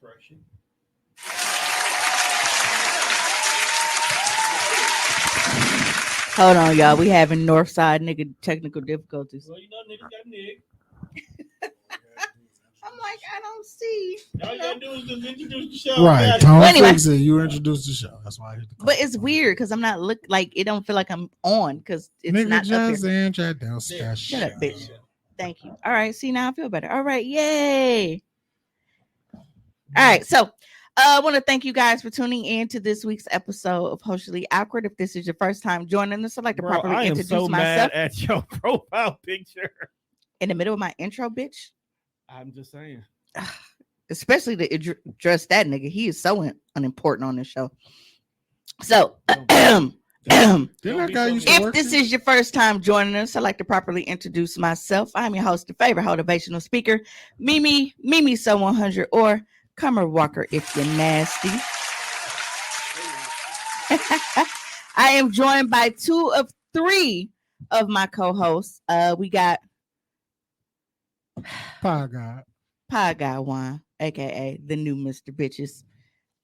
refreshing. Hold on, y'all. We having Northside nigga technical difficulties. Well, you know, niggas got Nick. I'm like, I don't see. All you gotta do is just introduce the show. Right, Tom fix it. You introduced the show. That's why I hit the call. But it's weird because I'm not like it don't feel like I'm on because it's Nigga not up just here. introduced the Shut up, show. bitch. Thank you. All right, see now I feel better. All right, yay. All right, so I want to thank you guys for tuning in to this week's episode of Socially Awkward. If this is your first time joining us, I'd like to properly I am introduce so myself mad at your profile picture. in the middle of my intro, bitch. I'm just saying. Especially to address that nigga. He is so unimportant on this show. So, if this is your first time joining us, I'd like to properly introduce myself. I'm your host, the favorite motivational speaker, Mimi So 100, or Comer Walker if you're nasty. I am joined by 2 of 3 of my co-hosts. We got Pie Guy Juan, aka the new Mr. Bitches,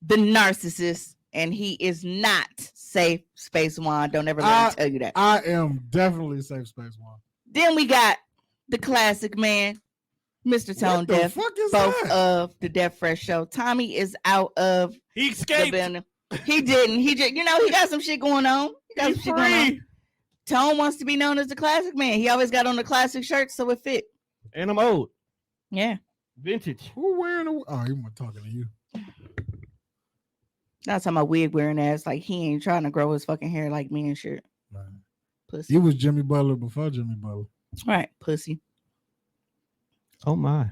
the narcissist, and he is not Safe Space Juan. Don't ever let me tell you that. I am definitely Safe Space Juan. Then we got the classic man, Mr. Tone Deaf, both of the Deaf Fresh Show. Tommy is out of he escaped. He didn't. He just, he got some shit going on. Tone wants to be known as the classic man. He always got on the classic shirt, so it fit. And I'm old. Yeah. Vintage. Who wearing he wasn't talking to you. That's how my wig wearing ass. Like he ain't trying to grow his fucking hair like me and shit. Right. Pussy. He was Jimmy Butler before Jimmy Butler. Right, pussy. Oh my.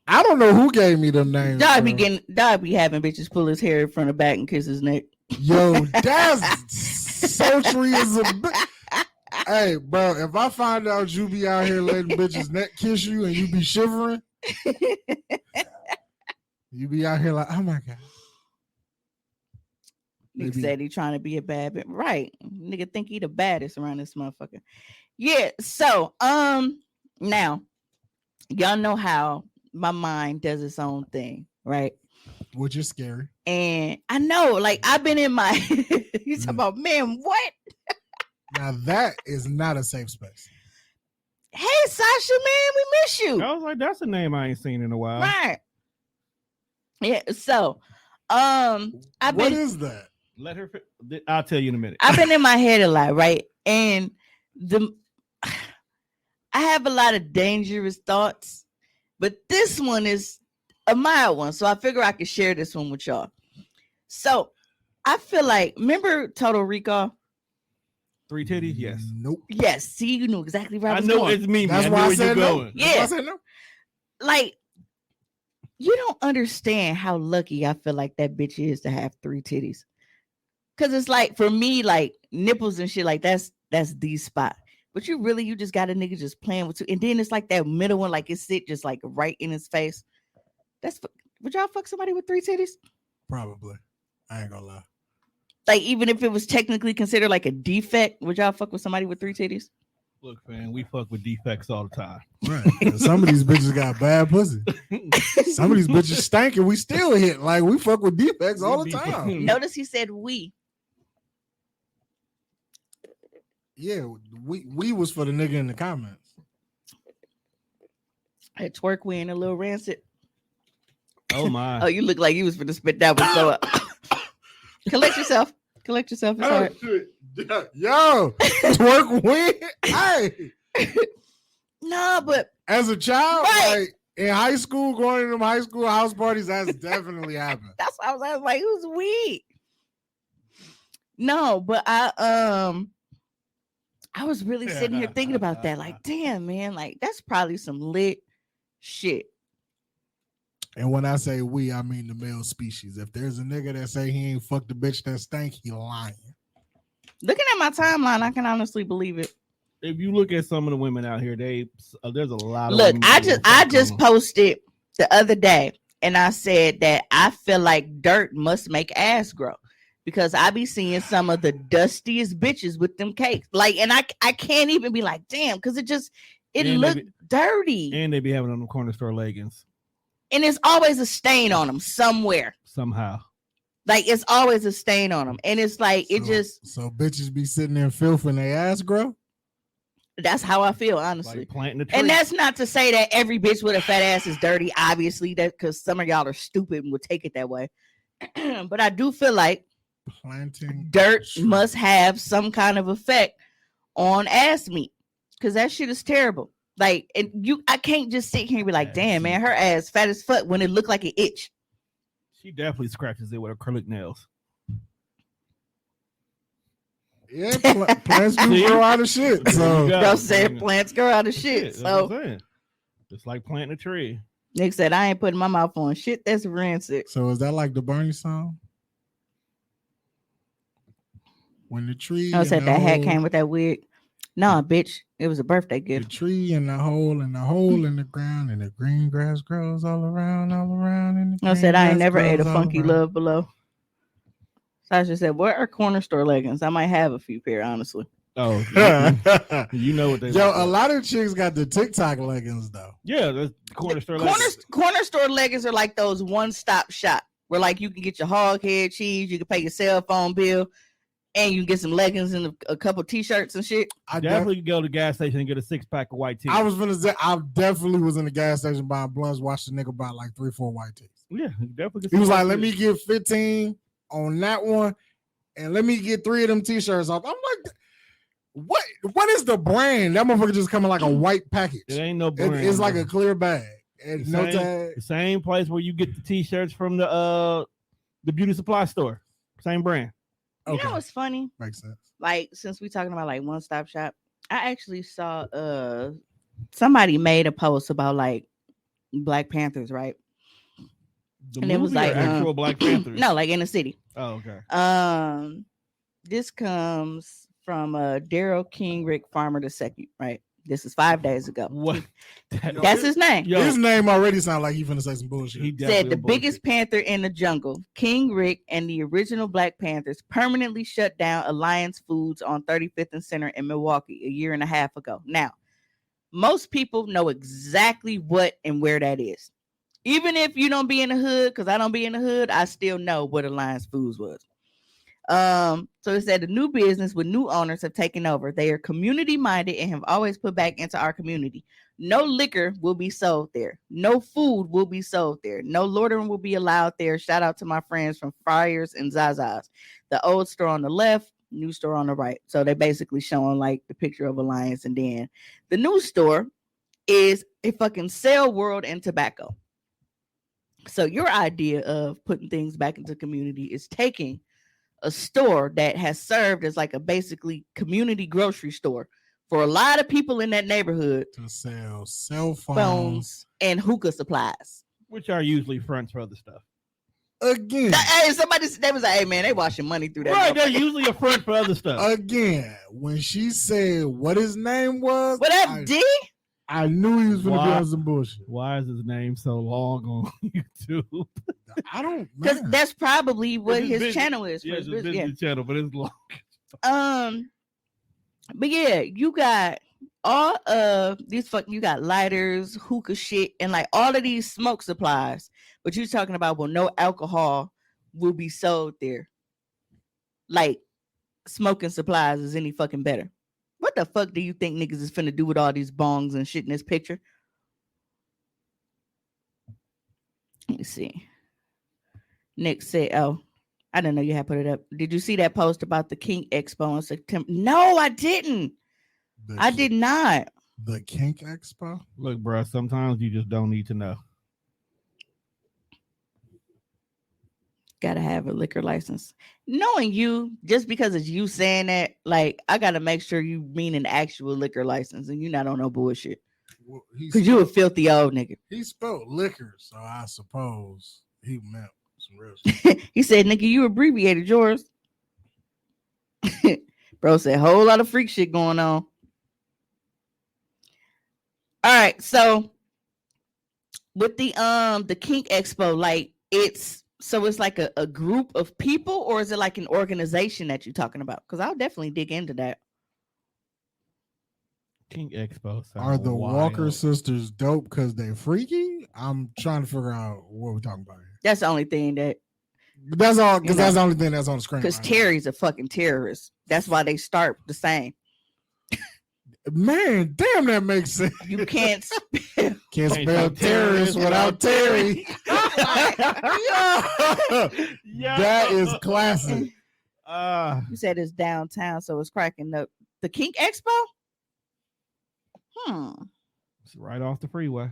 I don't know who gave me them names. Dog be having bitches pull his hair from the back and kiss his neck. Yo, that's sultry as a bitch. Hey, bro, if I find out you be out here letting bitches neck kiss you and you be shivering, you be out here like, oh my God. Nigga said he trying to be a bad bitch. Right. Nigga think he the baddest around this motherfucker. Yeah, so now y'all know how my mind does its own thing, right? Which is scary. And I know, like I've been in my you talking about, man, what? Now that is not a safe space. Hey Sasha, man, we miss you. I was like, that's a name I ain't seen in a while. Right. Yeah, so what is that? Let her I'll tell you in a minute. I've been in my head a lot, right? And I have a lot of dangerous thoughts, but this one is a mild one. So I figure I could share this one with y'all. So I feel like, remember Total Recall? 3 titties? Yes. Nope. Yes. See, you knew exactly where I was know going. It's me. That's why I said no. Going. Yeah. I said no. Like, you don't understand how lucky I feel like that bitch is to have 3 titties. Cause it's like, for me, like nipples and shit, like that's the spot. But you just got a nigga just playing with 2. And then it's like that middle one, like it sit just like right in his face. Would y'all fuck somebody with 3 titties? Probably. I ain't gonna lie. Like, even if it was technically considered like a defect, would y'all fuck with somebody with 3 titties? Look, man, we fuck with defects all the time. Right. Some of these bitches got bad pussy. Some of these bitches stank and we still hit. Like, we fuck with defects all the time. Notice he said we. Yeah, we was for the nigga in the comments. At twerk, we ain't a little rancid. Oh, my. Oh, you look like you was finna spit that one. So collect yourself. It's all right. Yo, twerk win. Hey. No, but as a child, right. Like in high school, going to them high school house parties, that's definitely happened. That's why I was like, who's we? No, but I was really sitting here thinking about that. Like, damn, man, like that's probably some lit shit. And when I say we, I mean the male species. If there's a nigga that say he ain't fucked the bitch that stank, he lying. Looking at my timeline, I can honestly believe it. If you look at some of the women out here, there's a lot of look. women I just posted the other day, and I said that I feel like dirt must make ass grow because I be seeing some of the dustiest bitches with them cakes. Like, and I can't even be like, damn, because it looked dirty. And they be having on the corner store leggings. and it's always a stain on them somewhere. Somehow. Like it's always a stain on them, and it's like it just. So bitches be sitting there in filth when they ass grow. That's how I feel, honestly. Like planting a tree. And that's not to say that every bitch with a fat ass is dirty. Obviously, that because some of y'all are stupid and will take it that way. But I do feel like planting dirt must have some kind of effect on ass meat because that shit is terrible. Like, and I can't just sit here and be like, damn, man, her ass fat as fuck when it looked like an itch. She definitely scratches it with acrylic nails. Yeah, plants do grow out of shit. So bro said plants grow out of shit. So it's like planting a tree. Nick said, I ain't putting my mouth on shit that's rancid. So is that like the Bernie song? When the tree. I said that hat came with that wig. Nah, bitch. It was a birthday gift. The tree and the hole in the ground, and the green grass grows all around. And I said I ain't never ate a funky love below. Sasha said, what are corner store leggings? I might have a few pair, honestly. Oh, you know what they Yo, a lot of chicks got the TikTok leggings though. Yeah, the corner store leggings. Corner store leggings are like those one-stop shop where like you can get your hog head cheese, you can pay your cell phone bill, and you can get some leggings and a couple t-shirts and shit. I definitely go to the gas station and get a 6-pack of white tees. I was gonna say I definitely was in the gas station buying blunts, watched the nigga buy like 3-4 white tees. Yeah, definitely. He was like, let me get 15 on that one, and let me get 3 of them t-shirts off. I'm like, what is the brand? That motherfucker just coming like a white package. It ain't no brand. It's like a clear bag. And no tag. The same place where you get the t-shirts from the beauty supply store. Same brand. You know what's funny? Makes sense. Like, since we talking about like one-stop shop, I actually saw somebody made a post about like Black Panthers, right? And it was like actual Black Panthers. No, like in the city. Oh, okay. This comes from Daryl Kingrick Farmer II, right? This is 5 days ago. What? That's his name. His name already sounds like he finna say some bullshit. He said the biggest panther in the jungle, King Rick, and the original Black Panthers permanently shut down Alliance Foods on 35th and Center in Milwaukee a year and a half ago. Now, most people know exactly what and where that is. Even if you don't be in the hood, because I don't be in the hood, I still know what Alliance Foods was. So it said the new business with new owners have taken over. They are community minded and have always put back into our community. No liquor will be sold there. No food will be sold there. No loitering will be allowed there. Shout out to my friends from Friars and Zaza's. The old store on the left, new store on the right. So they basically showing like the picture of Alliance, and then the new store is a fucking sale world and tobacco. So your idea of putting things back into community is taking a store that has served as like a basically community grocery store for a lot of people in that neighborhood to sell cell phones and hookah supplies, which are usually fronts for other stuff. Again, hey, they was like, hey man, they washing money through that. Right, they're usually a front for other stuff. Again, when she said what his name was, what up, D? I knew he was going to be on some bullshit. Why is his name so long on YouTube? I don't know. Because that's probably what his channel is. Yeah, it's business channel, but it's long. But yeah, you got all of these you got lighters, hookah shit, and like all of these smoke supplies. But you're talking about, well, no alcohol will be sold there. Like smoking supplies is any fucking better. What the fuck do you think niggas is finna do with all these bongs and shit in this picture? Let me see. Nick said, oh, I didn't know you had put it up. Did you see that post about the Kink Expo in September? No, I didn't. I did not. The Kink Expo? Look, bro, sometimes you just don't need to know. Gotta have a liquor license. Knowing you, just because it's you saying that, like, I gotta make sure you mean an actual liquor license and you're not on no bullshit. Because you a filthy old nigga. He spelled liquor, so I suppose he meant some real shit. He said, nigga, you abbreviated yours. Bro said, whole lot of freak shit going on. All right, so with the Kink Expo, like it's like a group of people, or is it like an organization that you're talking about? Because I'll definitely dig into that. Kink Expo. Are the Walker sisters dope because they freaky? I'm trying to figure out what we're talking about here. That's the only thing that. But that's all, because You know, that's the only thing that's on the screen. Because right Terry's a fucking terrorist. That's why they start the same. now. Man, damn, that makes sense. You can't spell. Can't spell terrorist without Terry. Yeah. That is classic. You said it's downtown, so it's cracking up. The Kink Expo? It's right off the freeway.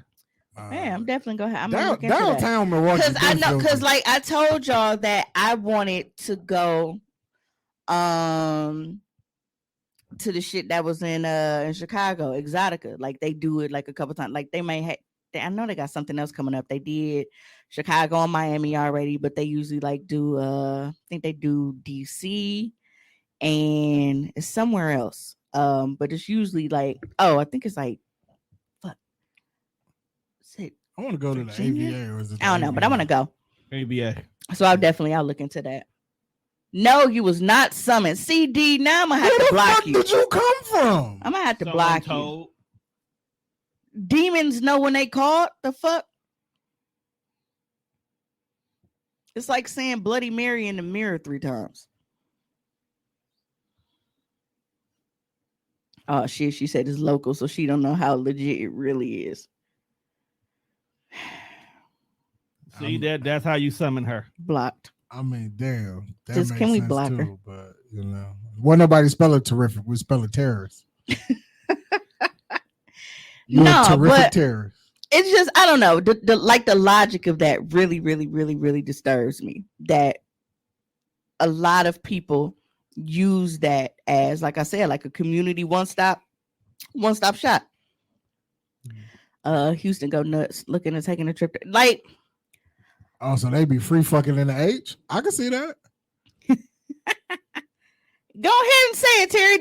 Man, I'm definitely gonna. I'm gonna look into downtown Milwaukee. because I know, because like I told y'all that I wanted to go, to the shit that was in Chicago, Exotica. Like they do it like a couple times. Like they may have. I know they got something else coming up. They did Chicago and Miami already, but they usually like do. I think they do DC, and it's somewhere else. But it's usually like, I think it's like. I want to go to the AVA, or is it? I don't know, but I want to go. ABA. So I'll look into that. No, you was not summoned. CD. Now I'm gonna have to block you. Where the fuck did you come from? I'm gonna have to Someone block told. you. Demons know when they called. The fuck? It's like saying Bloody Mary in the mirror 3 times. Oh shit! She said it's local, so she don't know how legit it really is. See, that's how you summon her. Blocked. I mean, damn. That Just makes can we sense block her? too, but you know, well, nobody spell it terrific. We spell it terrorist. You're No, a terrific but terrorist. it's just, I don't know. The logic of that really, really, really, really disturbs me. That a lot of people use that as, like I said, like a community one-stop shop. Houston go nuts looking at taking a trip to, like. Oh, so they be free fucking in the H? I can see that. Go ahead and say it, Terry.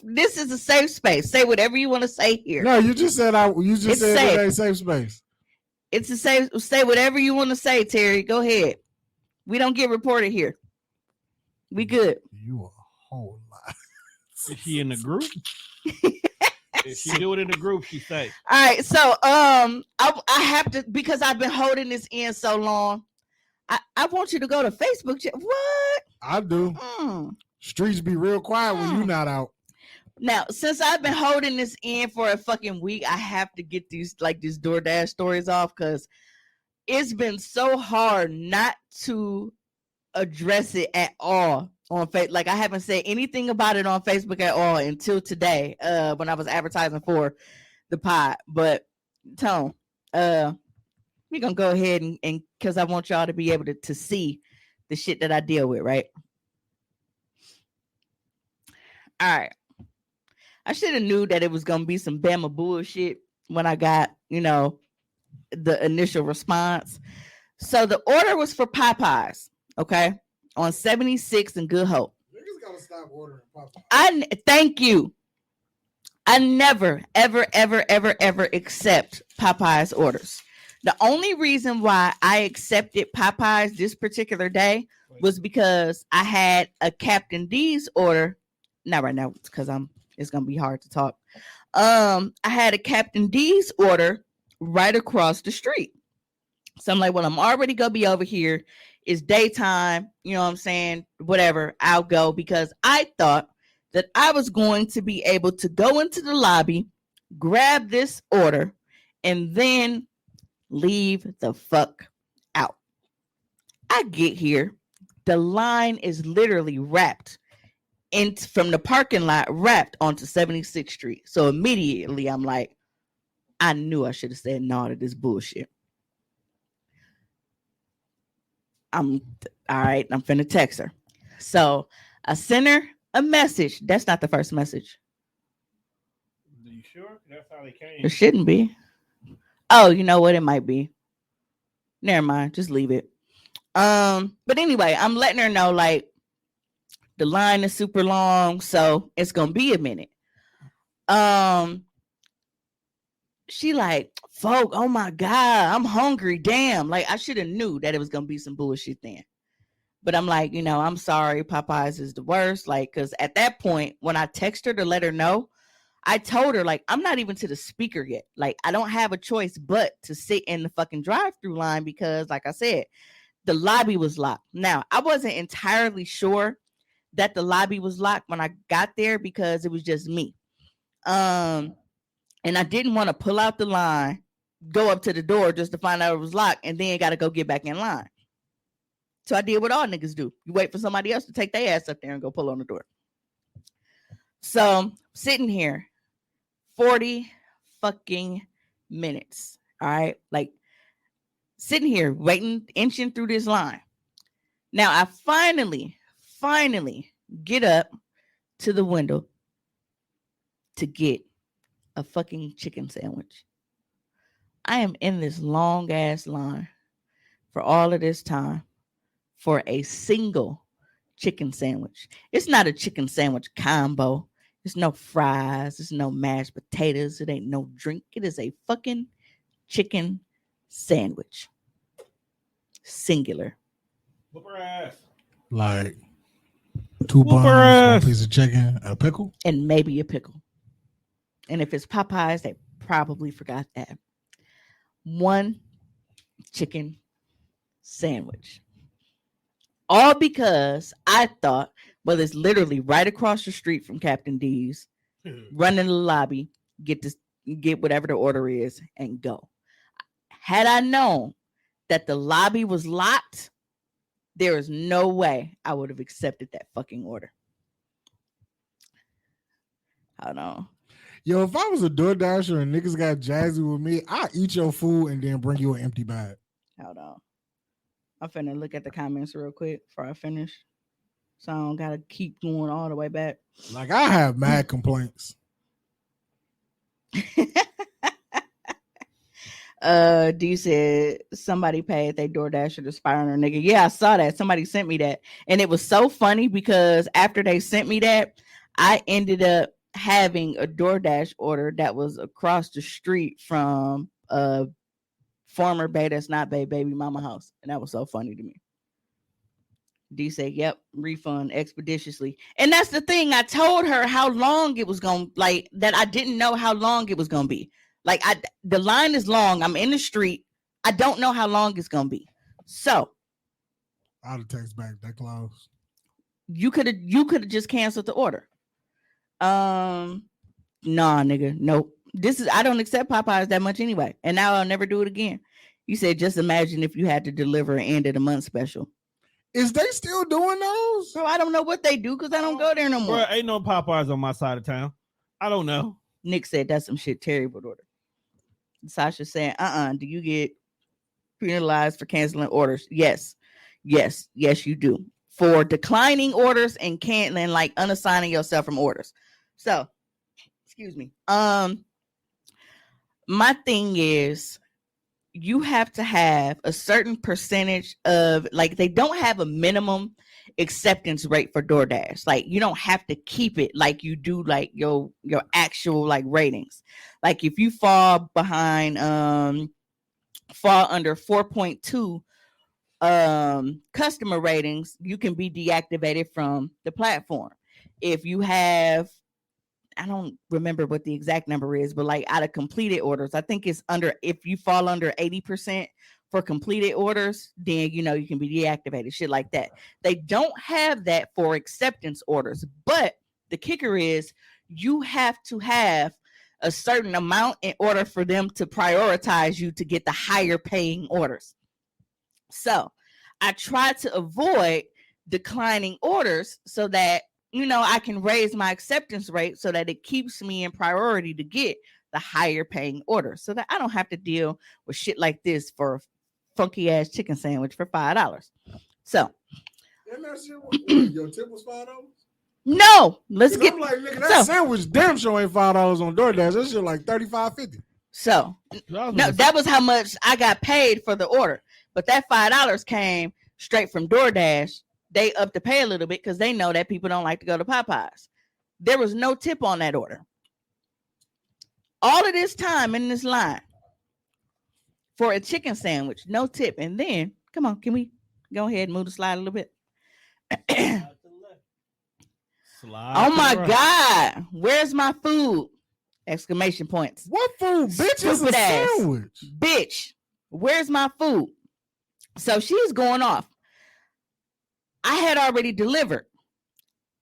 This is a safe space. Say whatever you want to say here. No, you just said It's said safe. it ain't safe space. It's a safe. Say whatever you want to say, Terry. Go ahead. We don't get reported here. We good. You a whole lot. Is she in the group? If she do it in the group, she say. All right. So I have to, because I've been holding this in so long. I want you to go to Facebook. What? I do. Streets be real quiet when you not out. Now, since I've been holding this in for a fucking week, I have to get these DoorDash stories off, because it's been so hard not to address it at all on Facebook. Like I haven't said anything about it on Facebook at all until today, when I was advertising for the pod. But Tone, we're gonna go ahead and because I want y'all to be able to see the shit that I deal with, right? All right. I should have knew that it was gonna be some Bama bullshit when I got, the initial response. So the order was for Popeyes, okay, on 76 and Good Hope. Niggas gotta stop ordering Popeyes. Thank you. I never, ever, ever, ever, ever accept Popeyes orders. The only reason why I accepted Popeyes this particular day was because I had a Captain D's order. Not right now, because it's gonna be hard to talk. I had a Captain D's order right across the street. So I'm like, well, I'm already gonna be over here. It's daytime, you know what I'm saying? Whatever, I'll go, because I thought that I was going to be able to go into the lobby, grab this order, and then leave the fuck out. I get here, the line is literally wrapped from the parking lot, wrapped onto 76th Street. So immediately I'm like, I knew I should have said no to this bullshit. I'm all right. I'm finna text her. So I sent her a message. That's not the first message. Are you sure? That's how they came. It shouldn't be. Oh, you know what? It might be. Never mind. Just leave it. But anyway, I'm letting her know, like, the line is super long, so it's gonna be a minute. She like, folk, oh my God, I'm hungry. Damn. Like, I should have knew that it was gonna be some bullshit then. But I'm like, I'm sorry, Popeyes is the worst. Like, because at that point, when I text her to let her know, I told her, like, I'm not even to the speaker yet. Like, I don't have a choice but to sit in the fucking drive-through line because, like I said, the lobby was locked. Now, I wasn't entirely sure that the lobby was locked when I got there because it was just me. And I didn't want to pull out the line, go up to the door just to find out it was locked, and then got to go get back in line. So I did what all niggas do. You wait for somebody else to take their ass up there and go pull on the door. So sitting here, 40 fucking minutes. All right. Like sitting here waiting, inching through this line. Now I finally get up to the window to get a fucking chicken sandwich. I am in this long ass line for all of this time for a single chicken sandwich. It's not a chicken sandwich combo. There's no fries. There's no mashed potatoes. It ain't no drink. It is a fucking chicken sandwich. Singular. Whoop her ass. Like 2 Whoop her buns, ass. 1 piece of chicken, a pickle. And maybe a pickle. And if it's Popeyes, they probably forgot that. 1 chicken sandwich. All because I thought, well, it's literally right across the street from Captain D's. Run in the lobby, get whatever the order is, and go. Had I known that the lobby was locked, there is no way I would have accepted that fucking order. Hold on. Yo, if I was a DoorDasher and niggas got jazzy with me, I'd eat your food and then bring you an empty bag. Hold on. I'm finna look at the comments real quick before I finish. So I don't gotta keep going all the way back. Like, I have mad complaints. D said somebody paid their DoorDasher to spy on her nigga. Yeah, I saw that. Somebody sent me that. And it was so funny because after they sent me that, I ended up having a DoorDash order that was across the street from former Bay That's Not Bay baby mama house. And that was so funny to me. D said, yep, refund expeditiously. And that's the thing. I told her how long it was going to, like, that I didn't know how long it was going to be. Like, the line is long. I'm in the street. I don't know how long it's going to be. So I'd have text back that close. You could have just canceled the order. Nah, nigga. Nope. I don't accept Popeyes that much anyway. And now I'll never do it again. You said, just imagine if you had to deliver an end of the month special. Is they still doing those? Bro, I don't know what they do because I don't go there no more. Bro, ain't no Popeyes on my side of town. I don't know. Nick said that's some shit Terry would order. Sasha said, do you get penalized for canceling orders? Yes, you do. For declining orders and canceling, like unassigning yourself from orders. So, excuse me. My thing is, you have to have a certain percentage of, like, they don't have a minimum acceptance rate for DoorDash. Like, you don't have to keep it like you do like your actual like ratings. Like, if you fall behind, fall under 4.2 customer ratings, you can be deactivated from the platform. If you have, I don't remember what the exact number is, but like out of completed orders, I think it's under, if you fall under 80% for completed orders, then you can be deactivated, shit like that. They don't have that for acceptance orders, but the kicker is you have to have a certain amount in order for them to prioritize you to get the higher paying orders. So I try to avoid declining orders so that I can raise my acceptance rate so that it keeps me in priority to get the higher paying order so that I don't have to deal with shit like this for a funky ass chicken sandwich for $5. So your tip was $5? No, let's get. I'm like, nigga, that sandwich damn sure ain't $5 on DoorDash. That shit like $35.50. So no, that was how much I got paid for the order. But that $5 came straight from DoorDash. They upped the pay a little bit because they know that people don't like to go to Popeyes. There was no tip on that order. All of this time in this line for a chicken sandwich, no tip. And then, come on, can we go ahead and move the slide a little bit? Oh my God, where's my food? Exclamation points. What food, bitch? Is a Stupid ass. sandwich. Bitch, where's my food? So she's going off. I had already delivered.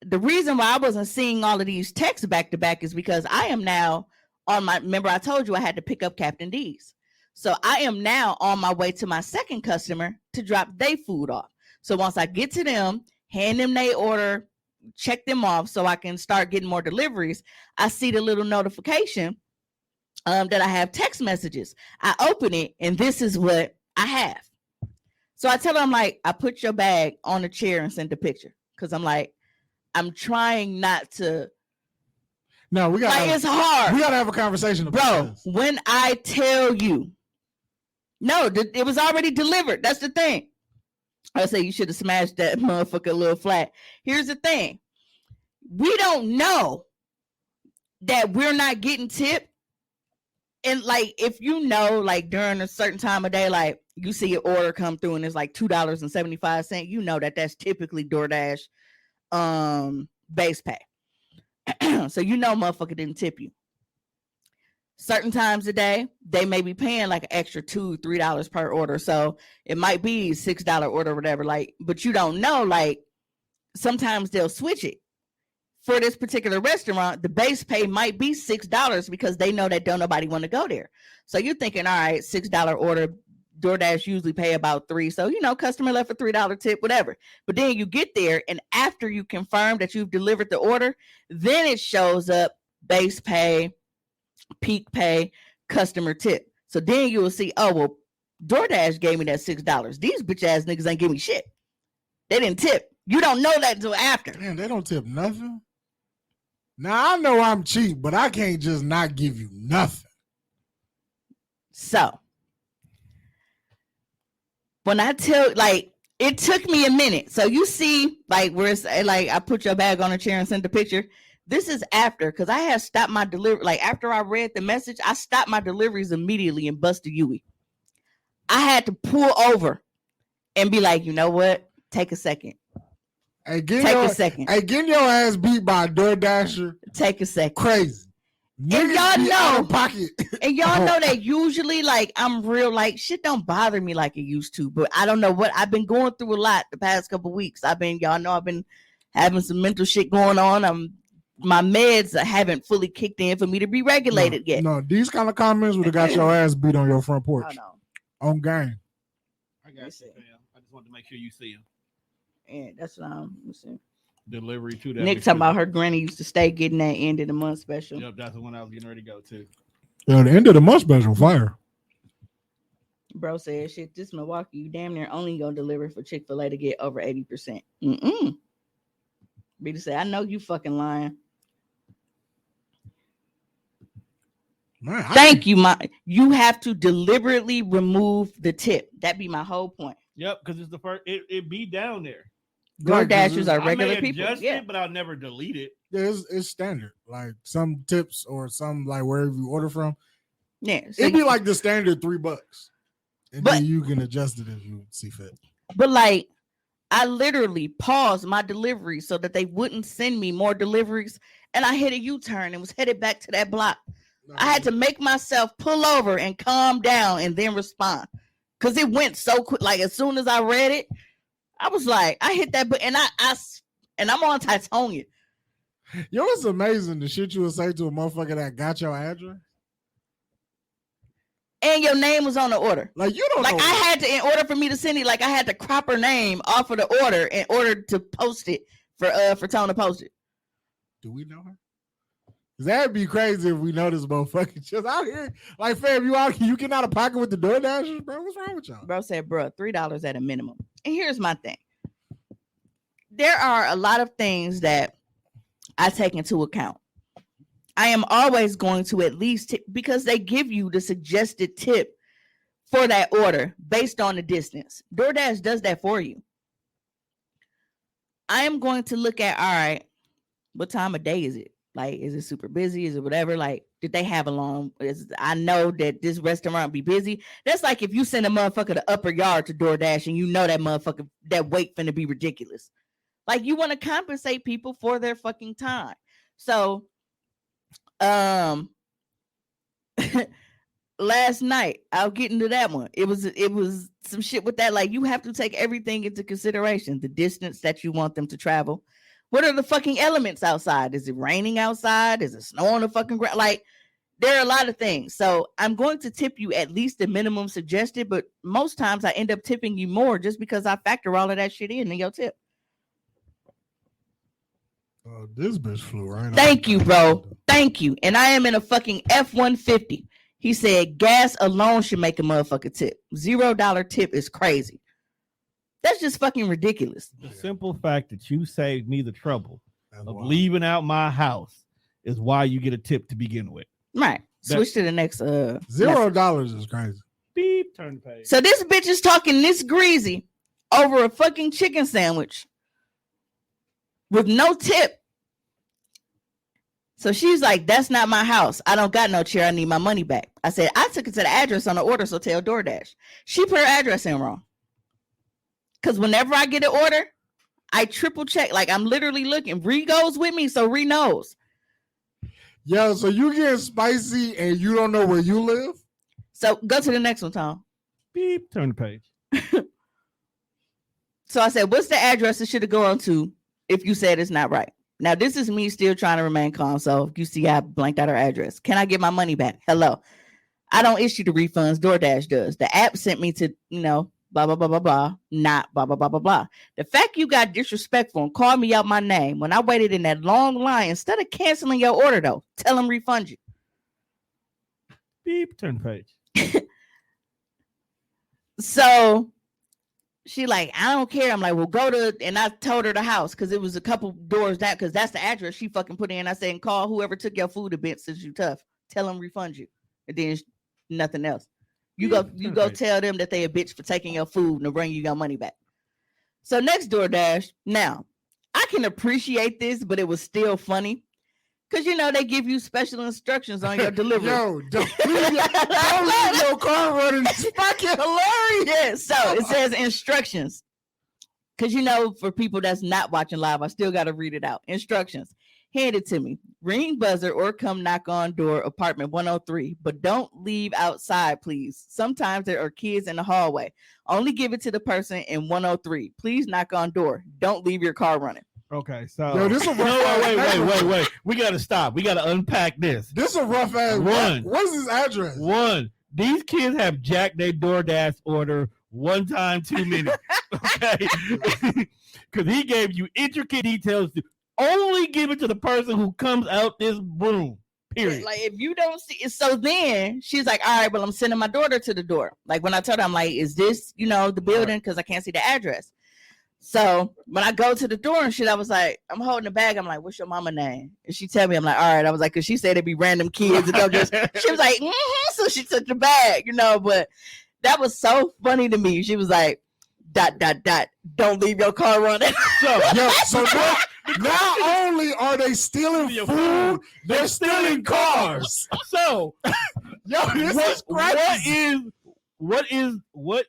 The reason why I wasn't seeing all of these texts back to back is because I am now on my, remember I told you I had to pick up Captain D's. So I am now on my way to my second customer to drop their food off. So once I get to them, hand them their order, check them off so I can start getting more deliveries, I see the little notification that I have text messages. I open it and this is what I have. So I tell her, I'm like, I put your bag on a chair and sent a picture because I'm like, I'm trying not to. No, we got. Like, it's hard. We gotta have a conversation about this. When I tell you, no, it was already delivered. That's the thing. I say you should have smashed that motherfucker a little flat. Here's the thing. We don't know that we're not getting tipped. And like, if you know, like during a certain time of day, like you see an order come through and it's like $2.75, you know that that's typically DoorDash base pay. So you know motherfucker didn't tip you. Certain times a day, they may be paying like an extra $2-3 per order. So it might be $6 order or whatever. Like, but you don't know, like sometimes they'll switch it. For this particular restaurant, the base pay might be $6 because they know that don't nobody want to go there. So you're thinking, all right, $6 order, DoorDash usually pay about $3. So, you know, customer left a $3 tip, whatever. But then you get there and after you confirm that you've delivered the order, then it shows up base pay, peak pay, customer tip. So then you will see, oh, well, DoorDash gave me that $6. These bitch ass niggas ain't give me shit. They didn't tip. You don't know that until after. Damn, they don't tip nothing. Now I know I'm cheap, but I can't just not give you nothing. So when I tell, like, it took me a minute. So you see, like, where it's like I put your bag on a chair and sent the picture. This is after, because I had stopped my delivery. Like, after I read the message, I stopped my deliveries immediately and busted Yui. I had to pull over and be like, you know what? Take a second. Hey, Take a second. Hey, getting your ass beat by a DoorDasher. Take a second. Crazy. And Niggas y'all be know, out of pocket. and y'all know that usually, like, I'm real, like, shit don't bother me like it used to. But I don't know what I've been going through a lot the past couple of weeks. Y'all know I've been having some mental shit going on. My meds haven't fully kicked in for me to be regulated yet. No, these kind of comments would have got your ass beat on your front porch. Hold On game. I got you, fam. I just wanted to make sure you see him. And that's what I'm saying. Delivery to that. Nick talking about her granny used to stay getting that end of the month special. Yep, that's the one I was getting ready to go to. Yo, the end of the month special fire. Bro said, shit, this Milwaukee, you damn near only gonna deliver for Chick-fil-A to get over 80%. Rita said, I know you fucking lying. Man, Thank you, you have to deliberately remove the tip. That'd be my whole point. Yep, because it's the first. It be down there. DoorDashers are I regular may people. adjust Yeah, it, but I'll never delete it. Yeah, it's standard. Like some tips or some like wherever you order from. yeah. So It'd be like the standard $3. And But- then you can adjust it if you see fit. but like, I literally paused my delivery so that they wouldn't send me more deliveries, and I hit a U-turn and was headed back to that block. I had to make myself pull over and calm down and then respond because it went so quick. Like as soon as I read it, I was like, I hit that button, and I'm on Titonia. Yo, it's amazing the shit you would say to a motherfucker that got your address. And your name was on the order. Like you don't Like know. I had to, in order for me to send it, like I had to crop her name off of the order in order to post it for Tone to post it. Do we know her? That'd be crazy if we know this motherfucker just out here. Like, fam, you get out of pocket with the DoorDashers, bro. What's wrong with y'all? Bro said, bro, $3 at a minimum. And here's my thing. There are a lot of things that I take into account. I am always going to at least tip because they give you the suggested tip for that order based on the distance. DoorDash does that for you. I am going to look at, all right, what time of day is it? Like, is it super busy? Is it whatever? Like, did they have a long? I know that this restaurant be busy. That's like if you send a motherfucker to Upper Yard to DoorDash and you know that motherfucker, that wait finna be ridiculous. Like, you want to compensate people for their fucking time. So, last night, I'll get into that one. It was some shit with that. Like, you have to take everything into consideration. The distance that you want them to travel. What are the fucking elements outside? Is it raining outside? Is it snow on the fucking ground? Like, there are a lot of things. So I'm going to tip you at least the minimum suggested, but most times I end up tipping you more just because I factor all of that shit in your tip. Oh, this bitch flew right. Thank you, bro. Thank you. And I am in a fucking F-150. He said gas alone should make a motherfucker tip. $0 tip is crazy. That's just fucking ridiculous. The simple fact that you saved me the trouble of wild. leaving out my house is why you get a tip to begin with. Right. Switch to the next. $0 is crazy. Beep. Turn the page. So this bitch is talking this greasy over a fucking chicken sandwich with no tip. So she's like, that's not my house. I don't got no chair. I need my money back. I said, I took it to the address on the order, so tell DoorDash. She put her address in wrong. Because whenever I get an order, I triple check. Like, I'm literally looking. Ree goes with me, so Ree knows. Yo, so you get spicy and you don't know where you live? So go to the next one, Tom. Beep. Turn the page. So I said, what's the address it should have gone to if you said it's not right? Now, this is me still trying to remain calm. So you see I blanked out her address. Can I get my money back? Hello. I don't issue the refunds. DoorDash does. The app sent me to, blah, blah, blah, blah, blah, not blah, blah, blah, blah, blah. The fact you got disrespectful and called me out my name when I waited in that long line, instead of canceling your order, though, tell them refund you. Beep. Turn the page. So she like, I don't care. I'm like, well, go to, and I told her the house because it was a couple doors down because that's the address she fucking put in. I said, and call whoever took your food a bit since you tough. Tell them refund you. And then nothing else. You go tell them that they a bitch for taking your food and to bring you your money back. So next DoorDash. Now, I can appreciate this, but it was still funny. Because, they give you special instructions on your delivery. Yo, don't leave your car running. It's fucking hilarious. Yeah, so it says instructions. Because, for people that's not watching live, I still got to read it out. Instructions. Hand it to me. Ring buzzer or come knock on door, apartment 103. But don't leave outside, please. Sometimes there are kids in the hallway. Only give it to the person in 103. Please knock on door. Don't leave your car running. Okay, so Yo, this is a rough wait. We gotta stop. We gotta unpack this. This is a rough ass One. What is his address? One. These kids have jacked their DoorDash order one time too many. Okay, because he gave you intricate details to only give it to the person who comes out this room. Period. Like, if you don't see it, so then she's like, all right, well, I'm sending my daughter to the door. Like, when I told her, I'm like, is this, the building? Because I can't see the address. So when I go to the door and shit, I was like, I'm holding the bag. I'm like, what's your mama name? And she tell me, I'm like, all right. I was like, because she said it'd be random kids. And she was like, so she took the bag, but that was so funny to me. She was like, ... don't leave your car running. So not only are they stealing food, they're stealing cars. So, this is crazy. What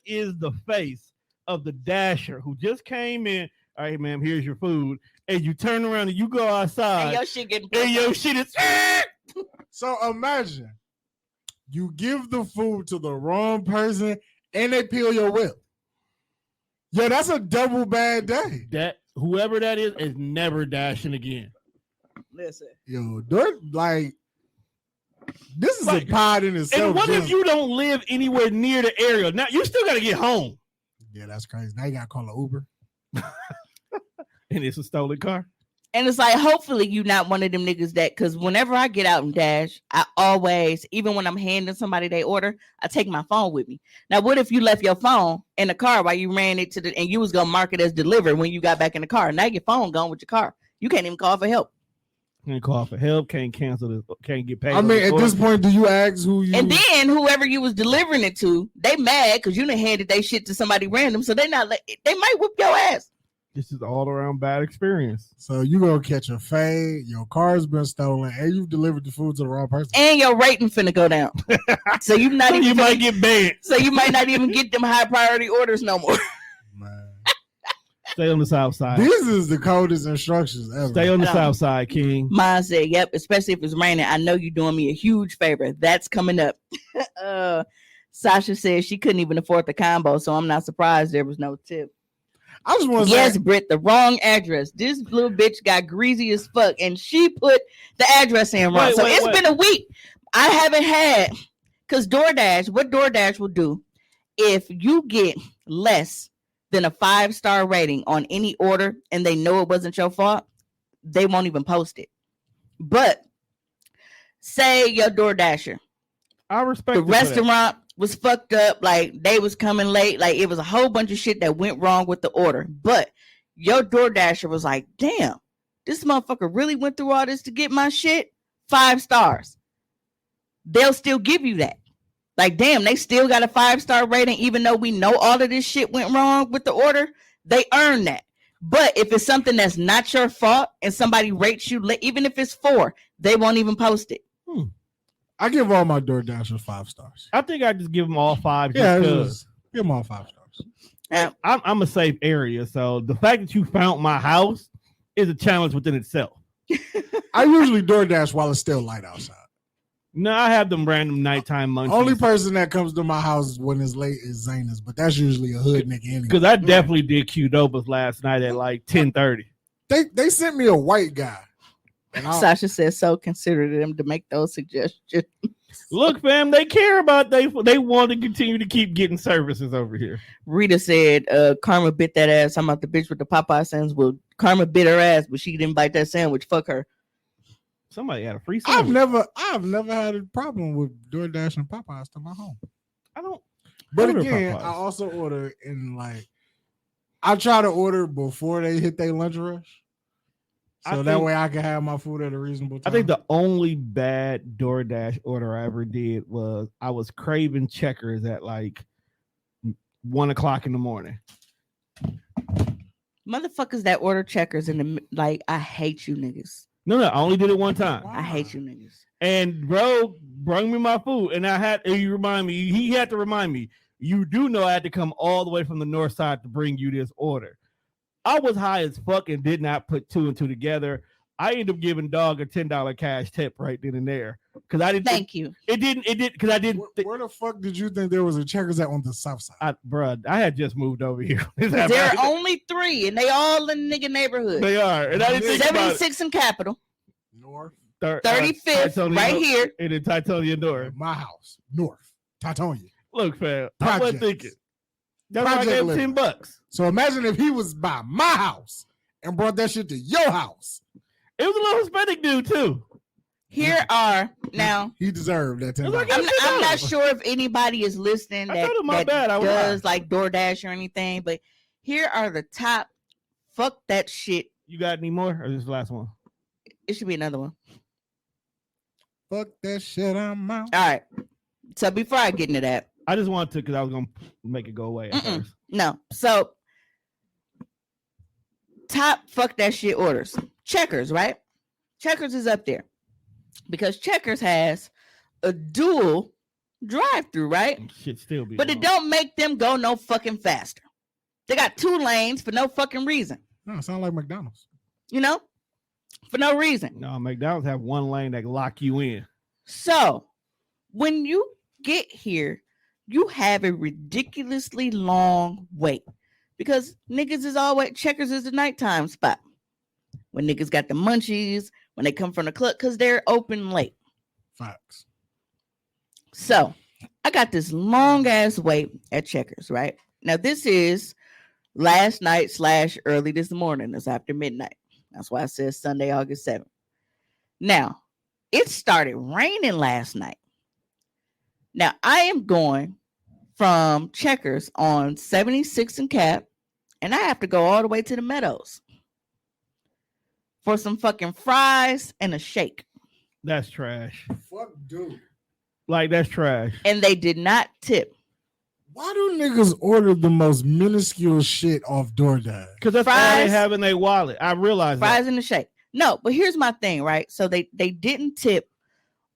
is the face of the dasher who just came in? All right, ma'am, here's your food, and you turn around and you go outside, and your shit getting and your shit is. So imagine you give the food to the wrong person, and they peel your whip. Yeah, that's a double bad day. That whoever that is never dashing again. Listen, yo, this is a pod in itself. And what if you don't live anywhere near the area? Now you still got to get home. Yeah, that's crazy. Now you got to call an Uber. And it's a stolen car. And it's like, hopefully you not one of them niggas that, because whenever I get out and dash, I always, even when I'm handing somebody their order, I take my phone with me. Now, what if you left your phone in the car while you ran it and you was going to mark it as delivered when you got back in the car? Now your phone gone with your car. You can't even call for help. Can't call for help, can't cancel this, can't get paid. I mean, at this point, do you ask who you... And then whoever you was delivering it to, they mad because you done handed they shit to somebody random, so they might whoop your ass. This is all around bad experience. So you gonna catch a fade, your car's been stolen, and you've delivered the food to the wrong person. And your rating finna go down. So you might get banned. So you might not even get them high priority orders no more. Man. Stay on the south side. This is the coldest instructions ever. Stay on the I south side, King. Mine said, "Yep, especially if it's raining. I know you're doing me a huge favor. That's coming up." Sasha says she couldn't even afford the combo, so I'm not surprised there was no tip. I just want to Yes, say, Britt, the wrong address. This little bitch got greasy as fuck, and she put the address in wrong. So it's been a week. I haven't had, because DoorDash, what DoorDash will do, if you get less than a 5-star rating on any order and they know it wasn't your fault, they won't even post it. But say your DoorDasher, I respect the restaurant was fucked up, like they was coming late, like it was a whole bunch of shit that went wrong with the order. But your DoorDasher was like, damn, this motherfucker really went through all this to get my shit 5 stars. They'll still give you that. Like, damn, they still got a 5-star rating, even though we know all of this shit went wrong with the order. They earn that. But if it's something that's not your fault and somebody rates you, even if it's 4, they won't even post it. I give all my DoorDashers 5 stars. I think I just give them all 5. Yeah, Because give them all 5 stars. I'm a safe area, so the fact that you found my house is a challenge within itself. I usually DoorDash while it's still light outside. No, I have them random nighttime munchies. Only person that comes to my house when it's late is Zaynus, but that's usually a hood nigga anyway. Because I definitely did Qdoba's last night at like 10:30. They sent me a white guy. Sasha says so considerate them to make those suggestions. Look, fam, they care about they want to continue to keep getting services over here. Rita said, Karma bit that ass. I'm about the bitch with the Popeye sandwich. Well, Karma bit her ass, but she didn't bite that sandwich. Fuck her. Somebody had a free sandwich. I've never had a problem with DoorDash and Popeyes to my home. I don't. But order again, Popeyes. I also order in I try to order before they hit their lunch rush. So that way I can have my food at a reasonable time. I think the only bad DoorDash order I ever did was I was craving Checkers at like 1:00 in the morning. Motherfuckers that order Checkers in the I hate you niggas. No, I only did it one time. I hate you niggas. And bro brought me my food, and he had to remind me. You do know I had to come all the way from the north side to bring you this order. I was high as fuck and did not put 2 and 2 together. I ended up giving dog a $10 cash tip right then and there because I didn't. Thank you. It didn't because I didn't. Where the fuck did you think there was a Checkers at on the south side? I had just moved over here. There are only 3, and they all in the nigga neighborhood. They are, and I didn't think 76 in Capital, North, 35th, right here, and in Titonia North. My house, North, Titonia. Look, fam, I wasn't thinking. That's why I gave him $10. So imagine if he was by my house and brought that shit to your house. It was a little Hispanic dude too. Here are now. He deserved that $10. I'm not sure if anybody is listening that does like DoorDash or anything, but here are the top. Fuck that shit. You got any more, or this is the last one? It should be another one. Fuck that shit. I'm out. All right. So before I get into that, I just wanted to because I was gonna make it go away at first. No. So top fuck that shit orders. Checkers, right? Checkers is up there because Checkers has a dual drive-through, right? Shit still be but wrong. It don't make them go no fucking faster. They got 2 lanes for no fucking reason. No, it sounds like McDonald's. You know? For no reason. No, McDonald's have 1 lane that lock you in. So when you get here, you have a ridiculously long wait because niggas is always Checkers is the nighttime spot. When niggas got the munchies, when they come from the club, because they're open late. Facts. So I got this long ass wait at Checkers, right? Now this is last night / early this morning. It's after midnight. That's why I said Sunday, August 7th. Now, it started raining last night. Now, I am going from Checkers on 76 and Cap, and I have to go all the way to the Meadows for some fucking fries and a shake. That's trash. Fuck, dude. Like, that's trash. And they did not tip. Why do niggas order the most minuscule shit off DoorDash? Because that's all they have in their wallet. I realize fries that. and a shake. No, but here's my thing, right? So they didn't tip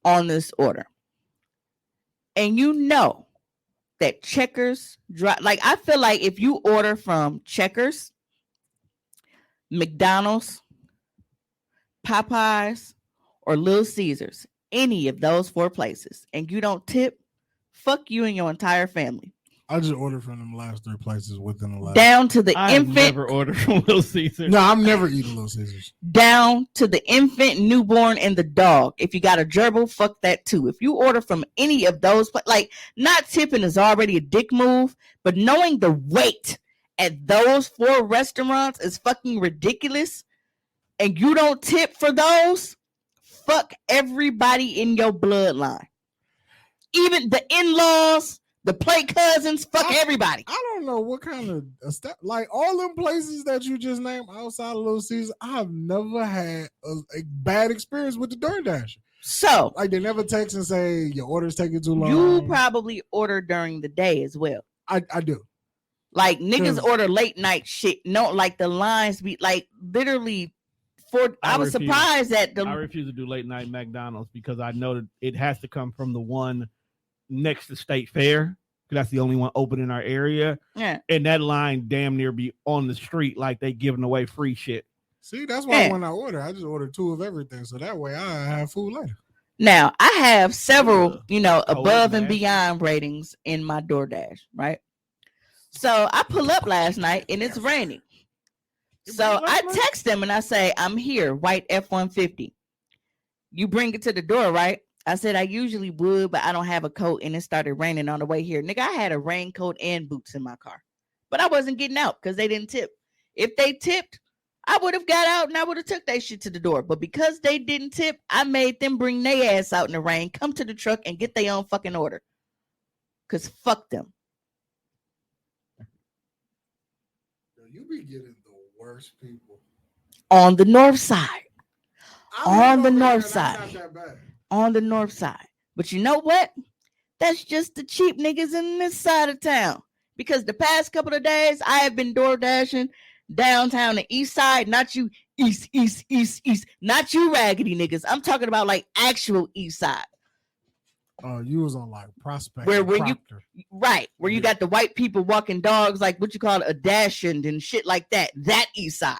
on this order. And you know that Checkers, like I feel like if you order from Checkers McDonald's, Popeyes, or Little Caesars, any of those 4 places, and you don't tip, fuck you and your entire family. I just ordered from them last 3 places within the last. Down to the I've infant. never ordered from Little Caesar. No, I'm never eating Little Caesars. Down to the infant, newborn, and the dog. If you got a gerbil, fuck that too. If you order from any of those, like, not tipping is already a dick move, but knowing the weight at those 4 restaurants is fucking ridiculous, and you don't tip for those, fuck everybody in your bloodline. Even the in-laws, the play cousins, fuck everybody. I don't know what kind of like all them places that you just named outside of Little Caesars. I've never had a bad experience with the DoorDash. So, like, they never text and say your order's taking too long. You probably order during the day as well. I do. Like, niggas order late night shit. No, like the lines be like literally. I was surprised that I refuse to do late night McDonald's because I know that it has to come from the one next to State Fair, because that's the only one open in our area. Yeah. And that line damn near be on the street like they giving away free shit. See, that's why when I order, I just order 2 of everything. So that way I have food later. Now, I have several, above and beyond ratings in my DoorDash, right? So I pull up last night and it's raining. So I text them and I say, I'm here, white F-150. You bring it to the door, right? I said I usually would, but I don't have a coat, and it started raining on the way here. Nigga, I had a raincoat and boots in my car, but I wasn't getting out because they didn't tip. If they tipped, I would have got out and I would have took that shit to the door. But because they didn't tip, I made them bring their ass out in the rain, come to the truck, and get their own fucking order. Because fuck them. You be getting the worst people. On the north side. On the north side. Not that bad. On the north side. But you know what? That's just the cheap niggas in this side of town. Because the past couple of days, I have been door dashing downtown the east side. Not you east. Not you raggedy niggas. I'm talking about like actual east side. Oh, you was on like Prospect. Where you got the white people walking dogs, like what you call a dashing and shit like that. That east side.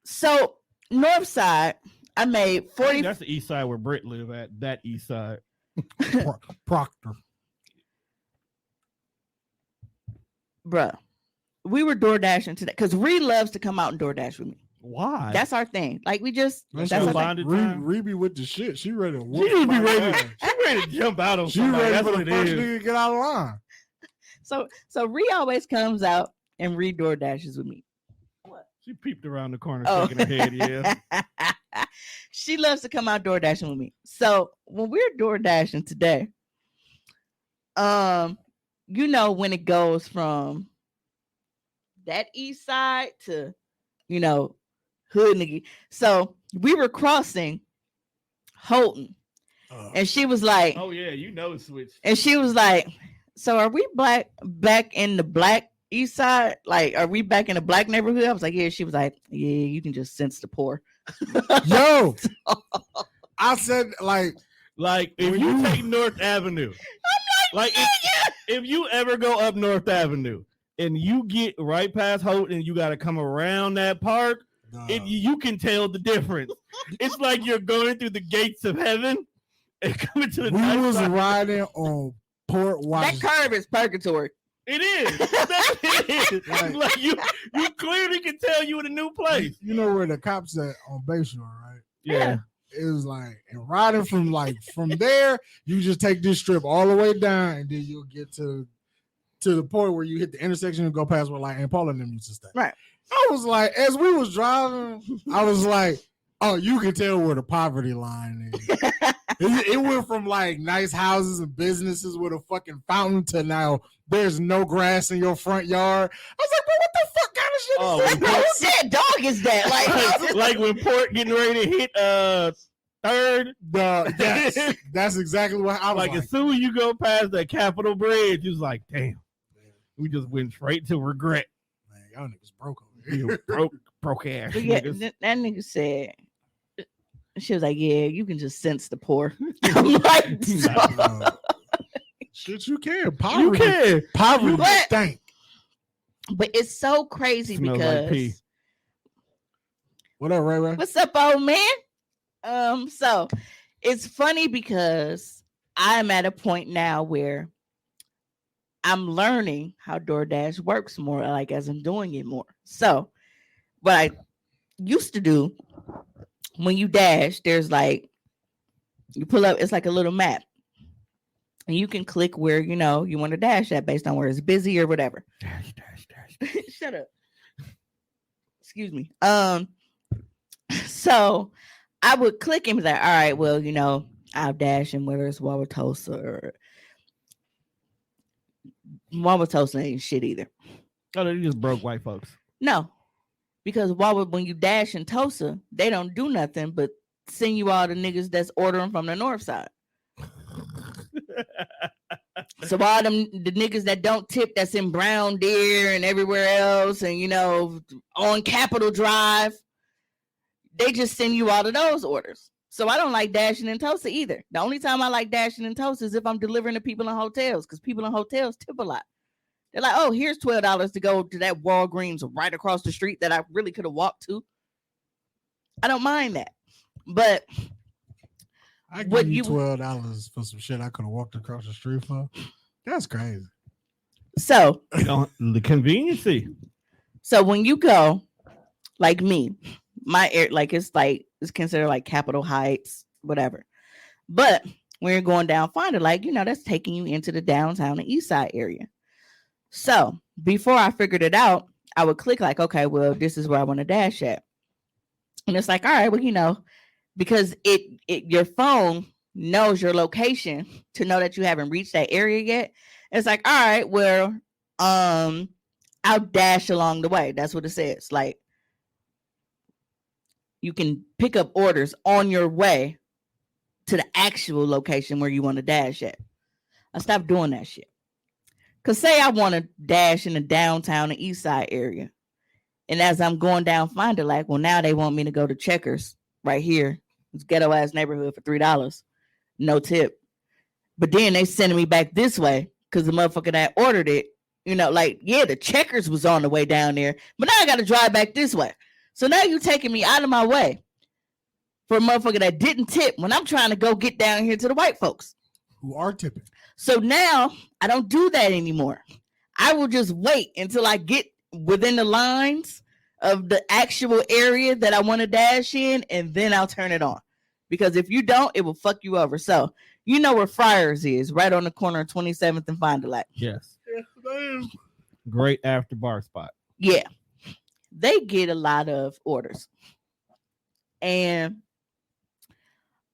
So north side, I made 40. That's the east side where Britt live at. That east side. Proctor. Bruh, we were door dashing today because Ree loves to come out and door dash with me. Why? That's our thing. Like we just That's our bonded time. Ree be with the shit. She ready to whoop. She be ready. She ready to jump out on somebody. Ready That's for what the it first is. nigga to get out of line. So Ree always comes out and Ree door dashes with me. What? She peeped around the corner, shaking her head. Yeah. She loves to come out door dashing with me. So when we're door dashing today, when it goes from that east side to, hood nigga. So we were crossing Houghton, and she was like, "Oh yeah, switch." And she was like, "So are we back in the black east side? Like, are we back in the black neighborhood?" I was like, "Yeah." She was like, "Yeah, you can just sense the poor." Yo, I said like if you take North Avenue, if you ever go up North Avenue and you get right past Houghton and you got to come around that park. You can tell the difference. It's like you're going through the gates of heaven and coming to the We was side. riding on Port Washington. That curve is purgatory. It is. It is. Like you clearly can tell you in a new place. You know where the cops at on Bayshore, right? Yeah. It was like, and riding from there, you just take this strip all the way down, and then you'll get to the point where you hit the intersection and go past where like Aunt Paula and them used to stay. Right. I was like, as we was driving, I was like, oh, you can tell where the poverty line is. It went from like nice houses and businesses with a fucking fountain to now there's no grass in your front yard. I was like, what the fuck kind of shit is that? Who's that dog is that? Like when Port getting ready to hit third. Yes, that's exactly what I was like. As soon as you go past that Capitol Bridge, you was like, damn, we just went straight to regret. Man, y'all niggas broke over You here. broke ass. Yeah, that nigga said, she was like, yeah, you can just sense the poor. I'm like, Shit, you can. You can. Poverty stank. But it's so crazy Smells like pee. because What up, Ray Ray? what's up, old man? So it's funny because I'm at a point now where I'm learning how DoorDash works more, like as I'm doing it more. So what I used to do when you dash, there's like you pull up, it's like a little map. And you can click where you want to dash at based on where it's busy or whatever. Dash. Shut up. Excuse me. So I would click and be like, all right, well, I'll dash in whether it's Wauwatosa or Wauwatosa ain't shit either. Oh, they just broke white folks. No, because when you dash in Tulsa, they don't do nothing but send you all the niggas that's ordering from the north side. So all the niggas that don't tip, that's in Brown Deer and everywhere else, and on Capitol Drive, they just send you all of those orders. So I don't like dashing in Tulsa either. The only time I like dashing in Tulsa is if I'm delivering to people in hotels, because people in hotels tip a lot. They're like, oh, here's $12 to go to that Walgreens right across the street that I really could have walked to. I don't mind that. But I give you $12 for some shit I could have walked across the street for. That's crazy. So the conveniency. So when you go, like me, my air it's considered like Capitol Heights, whatever. But when you're going down Fond du Lac, that's taking you into the downtown and east side area. So before I figured it out, I would click like, okay, well, this is where I want to dash at. And it's like, all right, well, because your phone knows your location to know that you haven't reached that area yet. It's like, all right, well, I'll dash along the way. That's what it says. Like, you can pick up orders on your way to the actual location where you want to dash at. I stopped doing that shit. Because say I want to dash in the downtown and east side area. And as I'm going down Fond du Lac, well, now they want me to go to Checkers right here. It's ghetto ass neighborhood for $3. No tip. But then they sending me back this way because the motherfucker that ordered it, the Checkers was on the way down there. But now I got to drive back this way. So now you taking me out of my way for a motherfucker that didn't tip when I'm trying to go get down here to the white folks who are tipping. So now I don't do that anymore. I will just wait until I get within the lines of the actual area that I want to dash in, and then I'll turn it on. Because if you don't, it will fuck you over. So you know where Friars is, right on the corner of 27th and Fond du Lac. Yes. Great after bar spot. Yeah. They get a lot of orders. And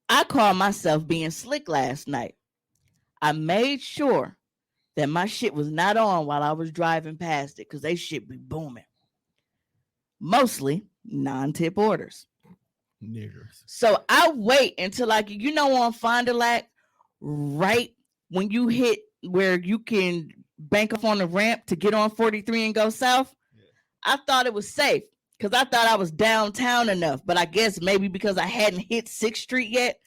I called myself being slick last night. I made sure that my shit was not on while I was driving past it because they shit be booming. Mostly non-tip orders. Niggers. So I wait until on Fond du Lac, right when you hit where you can bank up on the ramp to get on 43 and go south. Yeah. I thought it was safe because I thought I was downtown enough, but I guess maybe because I hadn't hit 6th Street yet.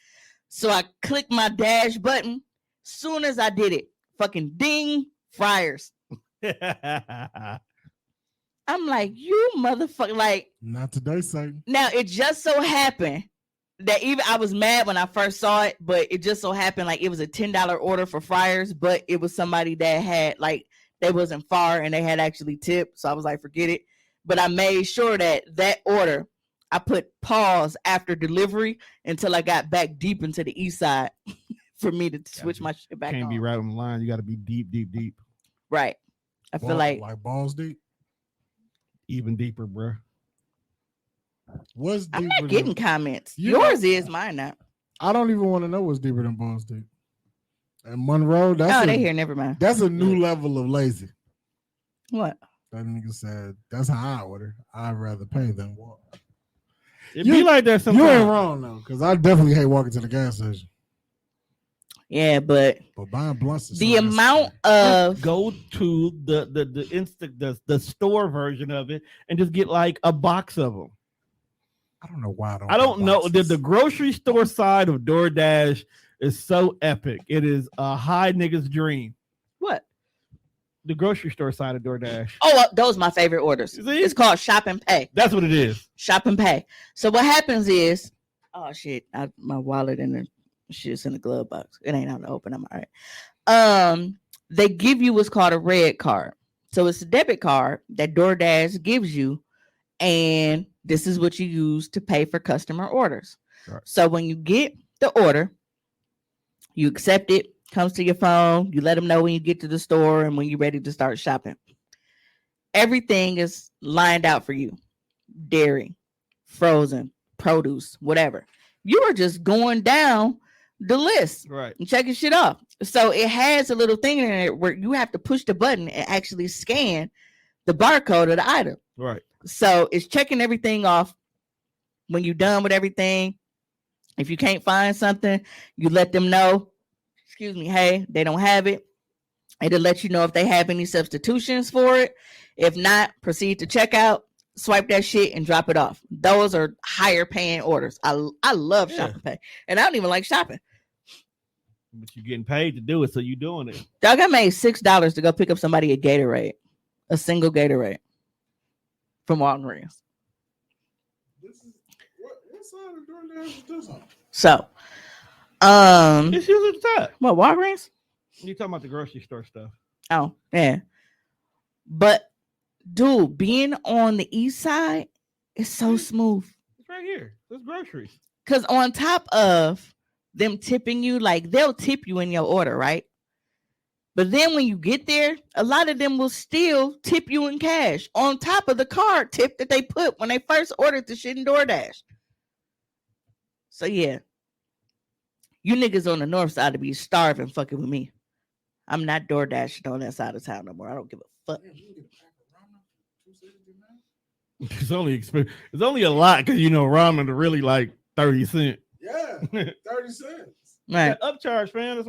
So I clicked my dash button. Soon as I did it, fucking ding, Friars. I'm like, you motherfucker, like. Not today, Satan. Now, it just so happened that even I was mad when I first saw it, but it just so happened like it was a $10 order for Friars, but it was somebody that had they wasn't far and they had actually tipped. So I was like, forget it. But I made sure that order, I put pause after delivery until I got back deep into the east side. For me to switch my shit back. Can't be right on the line. You got to be deep. Right. I feel like balls deep. Even deeper, bro. What's I'm not getting comments. Yours is, mine not. I don't even want to know what's deeper than balls deep. And Monroe, they here. Never mind. That's a new level of lazy. What? That nigga said that's how I order. I'd rather pay than walk. It be like that sometimes. You ain't wrong though, because I definitely hate walking to the gas station. Yeah, but buying blunts is the amount of go to the store version of it and just get like a box of them. I don't know why. I don't know. The grocery store side of DoorDash is so epic. It is a high nigga's dream. What? The grocery store side of DoorDash. Oh, those are my favorite orders. See? It's called Shop and Pay. That's what it is. Shop and Pay. So what happens is, oh shit, my wallet and the shit's in the glove box. It ain't out to open. I'm all right. They give you what's called a red card. So it's a debit card that DoorDash gives you, and this is what you use to pay for customer orders. Right. So when you get the order, you accept it, comes to your phone, you let them know when you get to the store and when you're ready to start shopping. Everything is lined out for you. Dairy, frozen, produce, whatever. You are just going down the list Right. and checking shit off. So it has a little thing in it where you have to push the button and actually scan the barcode of the item. Right. So it's checking everything off. When you're done with everything, if you can't find something, you let them know, excuse me, hey, they don't have it. It'll let you know if they have any substitutions for it. If not, proceed to checkout, swipe that shit and drop it off. Those are higher paying orders. I love Shop and Pay. And I don't even like shopping. But you're getting paid to do it, so you're doing it. Dog, I made $6 to go pick up somebody a Gatorade. A single Gatorade from Walgreens. What side of DoorDash is this on? So, It's usually at the top. what, Walgreens? You're talking about the grocery store stuff. Oh, yeah. But, dude, being on the east side is so smooth. It's right here. It's groceries. Because on top of them tipping you, like they'll tip you in your order, right? But then when you get there, a lot of them will still tip you in cash on top of the card tip that they put when they first ordered the shit in DoorDash. So yeah, you niggas on the north side to be starving fucking with me. I'm not DoorDashing on that side of town no more. I don't give a fuck. It's only a lot because ramen are really like 30 cents. Yeah, 30 cents. Right. That upcharge, man.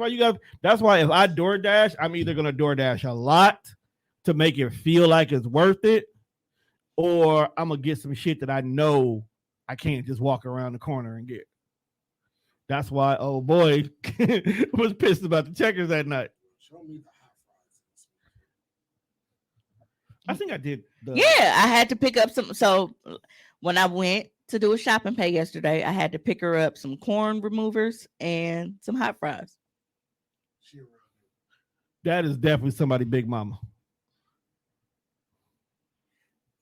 That's why if I DoorDash, I'm either gonna DoorDash a lot to make it feel like it's worth it, or I'm gonna get some shit that I know I can't just walk around the corner and get. That's why old boy was pissed about the Checkers that night. Show me the hot fries. I think I did. Yeah, I had to pick up some. So when I went to do a Shop and Pay yesterday, I had to pick her up some corn removers and some hot fries. That is definitely somebody big mama.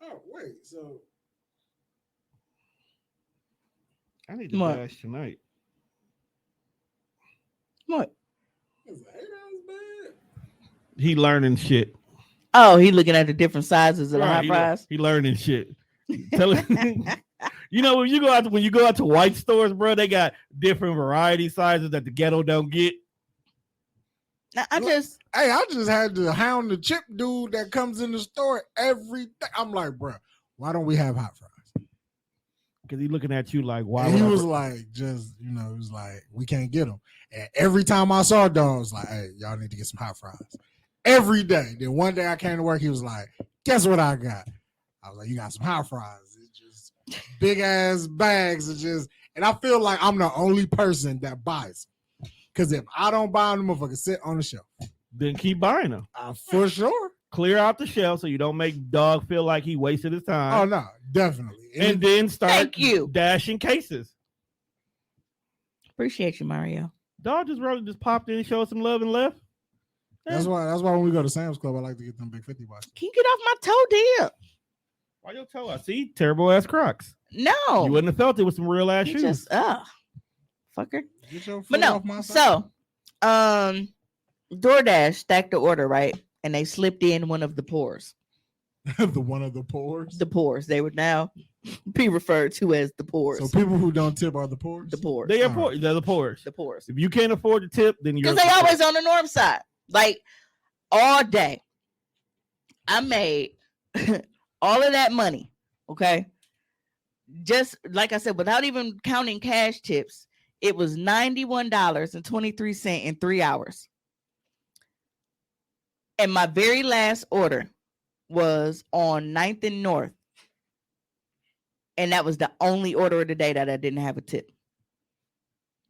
Oh, wait. So I need to What? dash tonight. What? is $8 bad? He learning shit. Oh, he looking at the different sizes of the hot Right, fries. He learning shit. Tell him. When you go out to white stores, bro, they got different variety sizes that the ghetto don't get. Now, I just had to hound the chip dude that comes in the store every day. I'm like, bro, why don't we have hot fries? Because he looking at you like, why? And he was like, he was like, we can't get them. And every time I saw Don, I was like, hey, y'all need to get some hot fries. Every day. Then one day I came to work, he was like, guess what I got? I was like, you got some hot fries. It's just big ass bags. And I feel like I'm the only person that buys them. Because if I don't buy them, motherfuckers sit on the shelf. Then keep buying them. For sure. Clear out the shelf so you don't make dog feel like he wasted his time. Oh, no, definitely. And then start Thank you. dashing cases. Appreciate you, Mario. Dog just popped in and showed some love and left. That's why when we go to Sam's Club, I like to get them big 50 bucks. Can you get off my toe dip? Why your toe? I see terrible ass Crocs. No. You wouldn't have felt it with some real ass You shoes. just fucker. Get your foot But no, off my side. so DoorDash stacked the order, right? And they slipped in one of the pores. One of the pores. The pores. They would now be referred to as the pores. So people who don't tip are the pores. The pores. They are poor. They're the poorest. The pores. If you can't afford to tip, then you're Because they always on the north side. Like all day. I made all of that money. Okay. Just like I said, without even counting cash tips, it was $91.23 in 3 hours. And my very last order was on 9th and North. And that was the only order of the day that I didn't have a tip.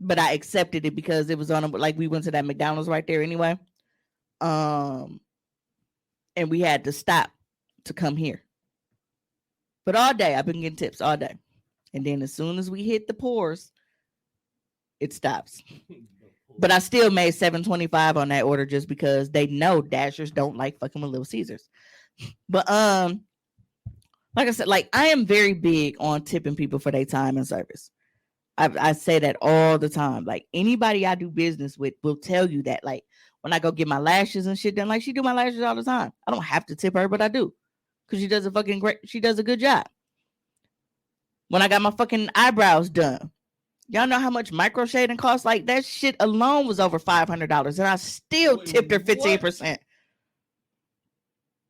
But I accepted it because it was on, like we went to that McDonald's right there anyway. and we had to stop to come here. But all day, I've been getting tips all day. And then as soon as we hit the pores, it stops. But I still made $7.25 on that order just because they know Dashers don't like fucking with Little Caesars. But like I said, like I am very big on tipping people for their time and service. I say that all the time. Like anybody I do business with will tell you that. Like when I go get my lashes and shit done, like she do my lashes all the time. I don't have to tip her, but I do. Because she does she does a good job. When I got my fucking eyebrows done, y'all know how much micro shading costs? Like that shit alone was over $500, and I still tipped her 15%.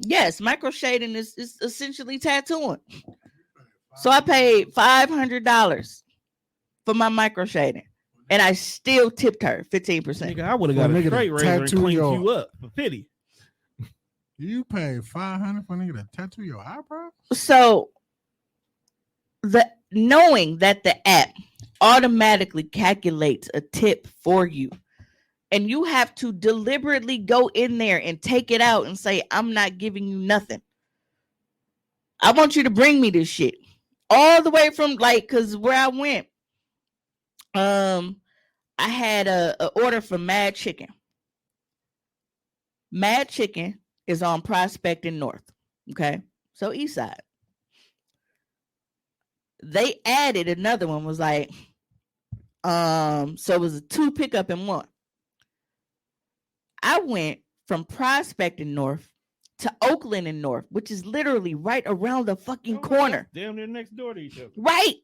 Yes, micro shading is essentially tattooing. So I paid $500 for my micro shading, and I still tipped her 15%. Nigga, I would have got a straight razor and cleaned you up for 50. You paid $500 for a nigga to tattoo your eyebrow? So knowing that the app automatically calculates a tip for you, and you have to deliberately go in there and take it out and say, I'm not giving you nothing. I want you to bring me this shit. All the way from like, cause where I went, I had a order from Mad Chicken. Mad Chicken is on Prospect and North. Okay. So East Side. They added another one, was like, so it was a 2 pickup in 1. I went from Prospect and North to Oakland and North, which is literally right around the fucking corner. Damn, they're next door to each other. Right.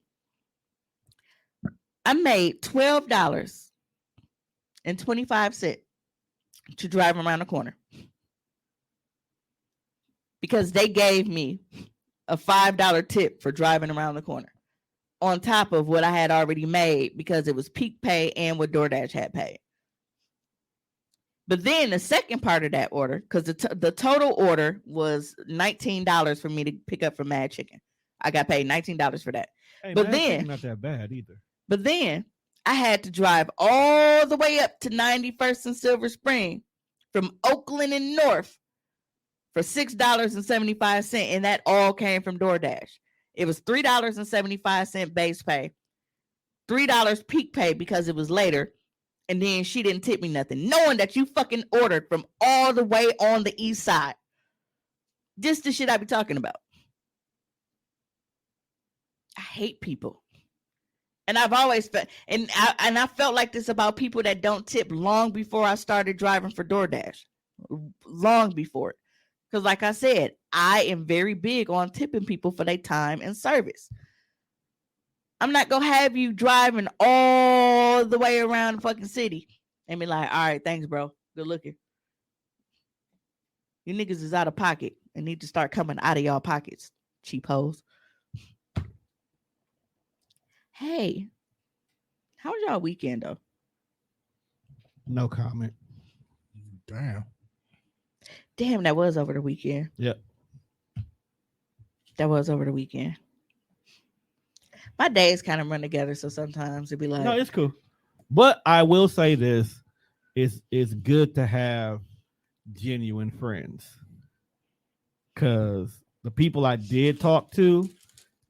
I made $12.25 to drive around the corner because they gave me a $5 tip for driving around the corner on top of what I had already made because it was peak pay and what DoorDash had paid. But then the second part of that order, because the total order was $19 for me to pick up from Mad Chicken. I got paid $19 for that. Hey, but Mad then Chicken not that bad either. But then I had to drive all the way up to 91st and Silver Spring from Oakland and North for $6.75, and that all came from DoorDash. It was $3.75 base pay, $3 peak pay because it was later, and then she didn't tip me nothing, knowing that you fucking ordered from all the way on the East Side. Just the shit I be talking about. I hate people. And I've always felt, and I felt like this about people that don't tip long before I started driving for DoorDash. Long before. Because like I said, I am very big on tipping people for their time and service. I'm not going to have you driving all the way around the fucking city and be like, all right, thanks, bro. Good looking. You niggas is out of pocket and need to start coming out of y'all pockets, cheap hoes. Hey, how was y'all weekend though? No comment. Damn, that was over the weekend. Yep. That was over the weekend. My days kind of run together, so sometimes it'd be like, no, it's cool. But I will say this: it's good to have genuine friends, because the people I did talk to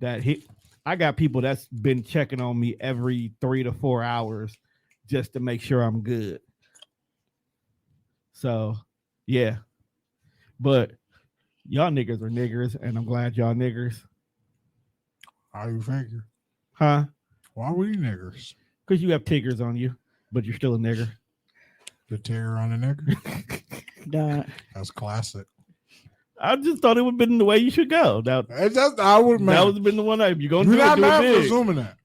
that hit. I got people that's been checking on me every 3 to 4 hours just to make sure I'm good. So, yeah. But y'all niggas are niggers, and I'm glad y'all niggers. How you figure? Huh? Why we niggers? Because you have tiggers on you, but you're still a nigger. The tigger on a nigger? That's classic. I just thought it would have been the way you should go. That would have been the one. If you're going to do it, do it big. Presuming that.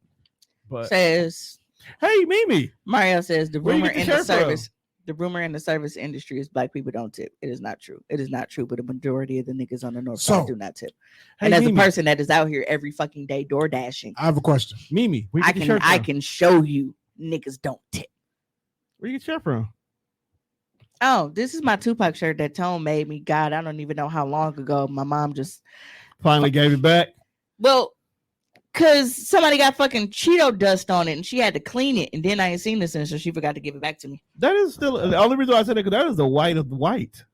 But says, hey, Mimi. Mario says the Where you rumor get in the the shirt service, the rumor in the service industry is black people don't tip. It is not true. It is not true. But the majority of the niggas on the north side do not tip. Hey, and as Mimi, a person that is out here every fucking day door dashing, I have a question. Mimi, where you get your shirt I from? can show you niggas don't tip. Where you get your shirt from? Oh, this is my Tupac shirt that Tone made me. God, I don't even know how long ago. My mom just Finally gave it back. Well, because somebody got fucking Cheeto dust on it and she had to clean it. And then I ain't seen this since, so she forgot to give it back to me. That is still the only reason why I said it, because that is the white of the white.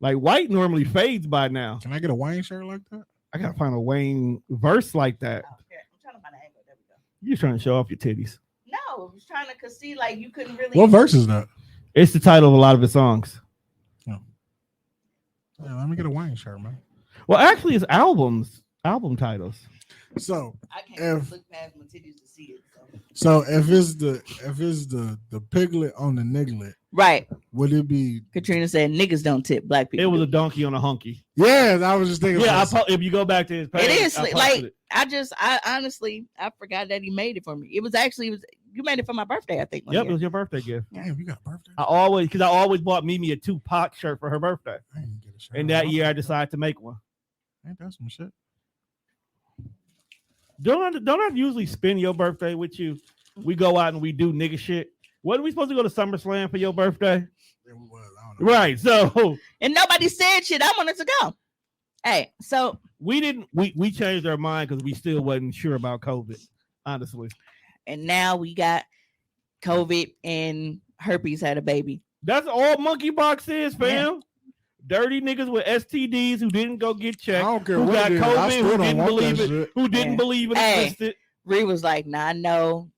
Like white normally fades by now. Can I get a Wayne shirt like that? I gotta find a Wayne verse like that. Oh, okay. I'm trying to find an angle. There we go. You're trying to show off your titties. No, I was trying to see like you couldn't really. What verse is that? It's the title of a lot of his songs. Yeah, let me get a Wayne shirt, man. Well, actually, it's album titles. So I can't if look past my titties to see it. so if it's the piglet on the niglet, Right. would it be? Katrina said niggas don't tip black people. It was a donkey on a hunky. Yeah, I was just thinking. Yeah, about if you go back to his page, It is I like posted it. I honestly forgot that he made it for me. It was you made it for my birthday, I think. one Yep, it year. was your birthday gift. Damn, you got a birthday? I always bought Mimi a Tupac shirt for her birthday, I didn't get a shirt. and that year I decided to make one. Ain't that some shit? Don't I usually spend your birthday with you? We go out and we do nigga shit. Wasn't we supposed to go to SummerSlam for your birthday? It was, I don't know. Right. So And nobody said shit. I wanted to go. Hey, so we didn't. We changed our mind because we still wasn't sure about COVID. Honestly, and now we got COVID and herpes had a baby. that's all monkeypox is, fam. Dirty niggas with STDs who didn't go get I checked, don't care who what got it is. I COVID, still who don't didn't want believe that it, shit. who didn't Yeah. believe it Hey. existed. Ree was like, "Nah, I know,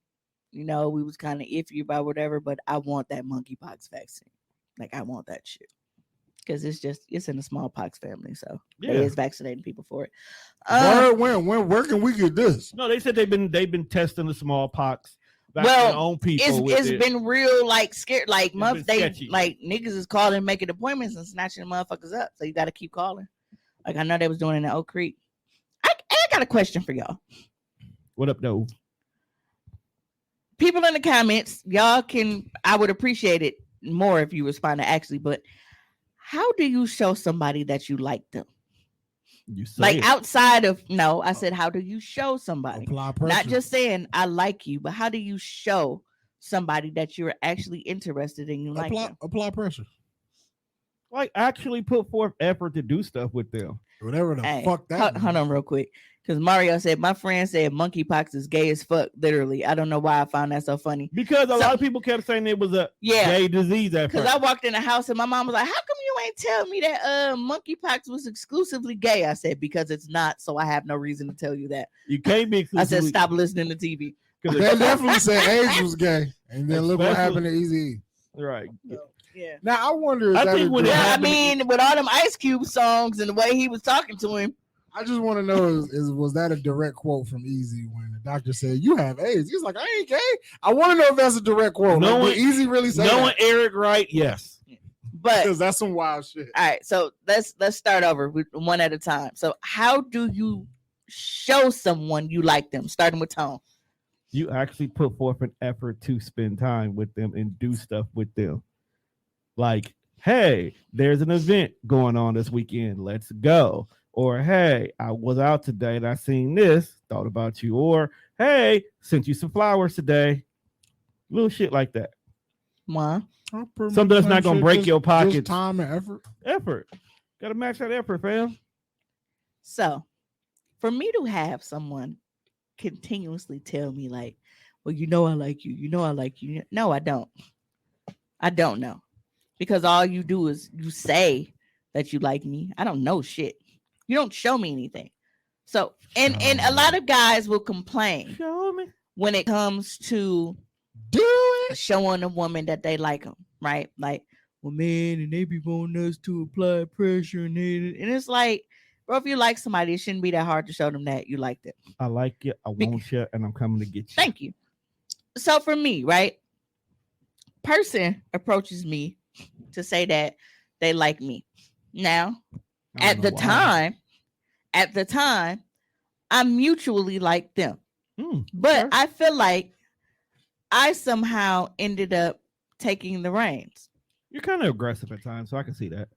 we was kind of iffy about whatever, but I want that monkeypox vaccine. Like, I want that shit because it's in the smallpox family, so Yeah. it is vaccinating people for it. Where can we get this? No, they said they've been testing the smallpox. Well, their own people. It's been real like scared, like been they sketchy. like niggas is calling, making appointments and snatching the motherfuckers up. So you got to keep calling. Like I know they was doing it in Oak Creek. I got a question for y'all. What up, though? People in the comments, I would appreciate it more if you responded actually, but how do you show somebody that you like them? You say Like it. outside of I said, how do you show somebody? Apply pressure. Not just saying I like you, but how do you show somebody that you're actually interested in you like them? apply pressure. like actually put forth effort to do stuff with them. Whatever the Hey, fuck that. hold on real quick. Because Mario said, my friend said monkeypox is gay as fuck, literally. I don't know why I found that so funny. Because a lot of people kept saying it was a gay disease at Because first. I walked in the house and my mom was like, how come you ain't tell me that monkeypox was exclusively gay? I said, because it's not, so I have no reason to tell you that. You can't be I said, stop listening to TV. They definitely said AIDS was gay. And then look what happened to Eazy. Right. Yeah. Now I wonder I think when it Yeah, I happened- mean, with all them Ice Cube songs and the way he was talking to him. I just want to know was that a direct quote from Eazy when the doctor said you have AIDS? He's like, I ain't gay. I want to know if that's a direct quote. No Like, did Eazy really say knowing that? Eric Wright, yes. But Because that's some wild shit. all right, so let's start over with one at a time. So how do you show someone you like them? Starting with Tone. You actually put forth an effort to spend time with them and do stuff with them. Like, hey, there's an event going on this weekend. Let's go. Or, hey, I was out today and I seen this, thought about you. Or, hey, sent you some flowers today. Little shit like that. One. Something that's not gonna break your pockets. Just time and effort. Effort. Gotta match that effort, fam. So for me to have someone continuously tell me like, well, I like you. I like you. No, I don't. I don't know. Because all you do is you say that you like me. I don't know shit. You don't show me anything. So, and a lot of guys will complain Show me. when it comes to showing a woman that they like them, right? Like, well, man, and they be wanting us to apply pressure and it's like, bro, if you like somebody, it shouldn't be that hard to show them that you like them. I like you. I want you, and I'm coming to get you. Thank you. So for me, right? Person approaches me to say that they like me. Now, I don't know why. at the time, I mutually like them. But sure. I feel like I somehow ended up taking the reins. You're kind of aggressive at times, so I can see that.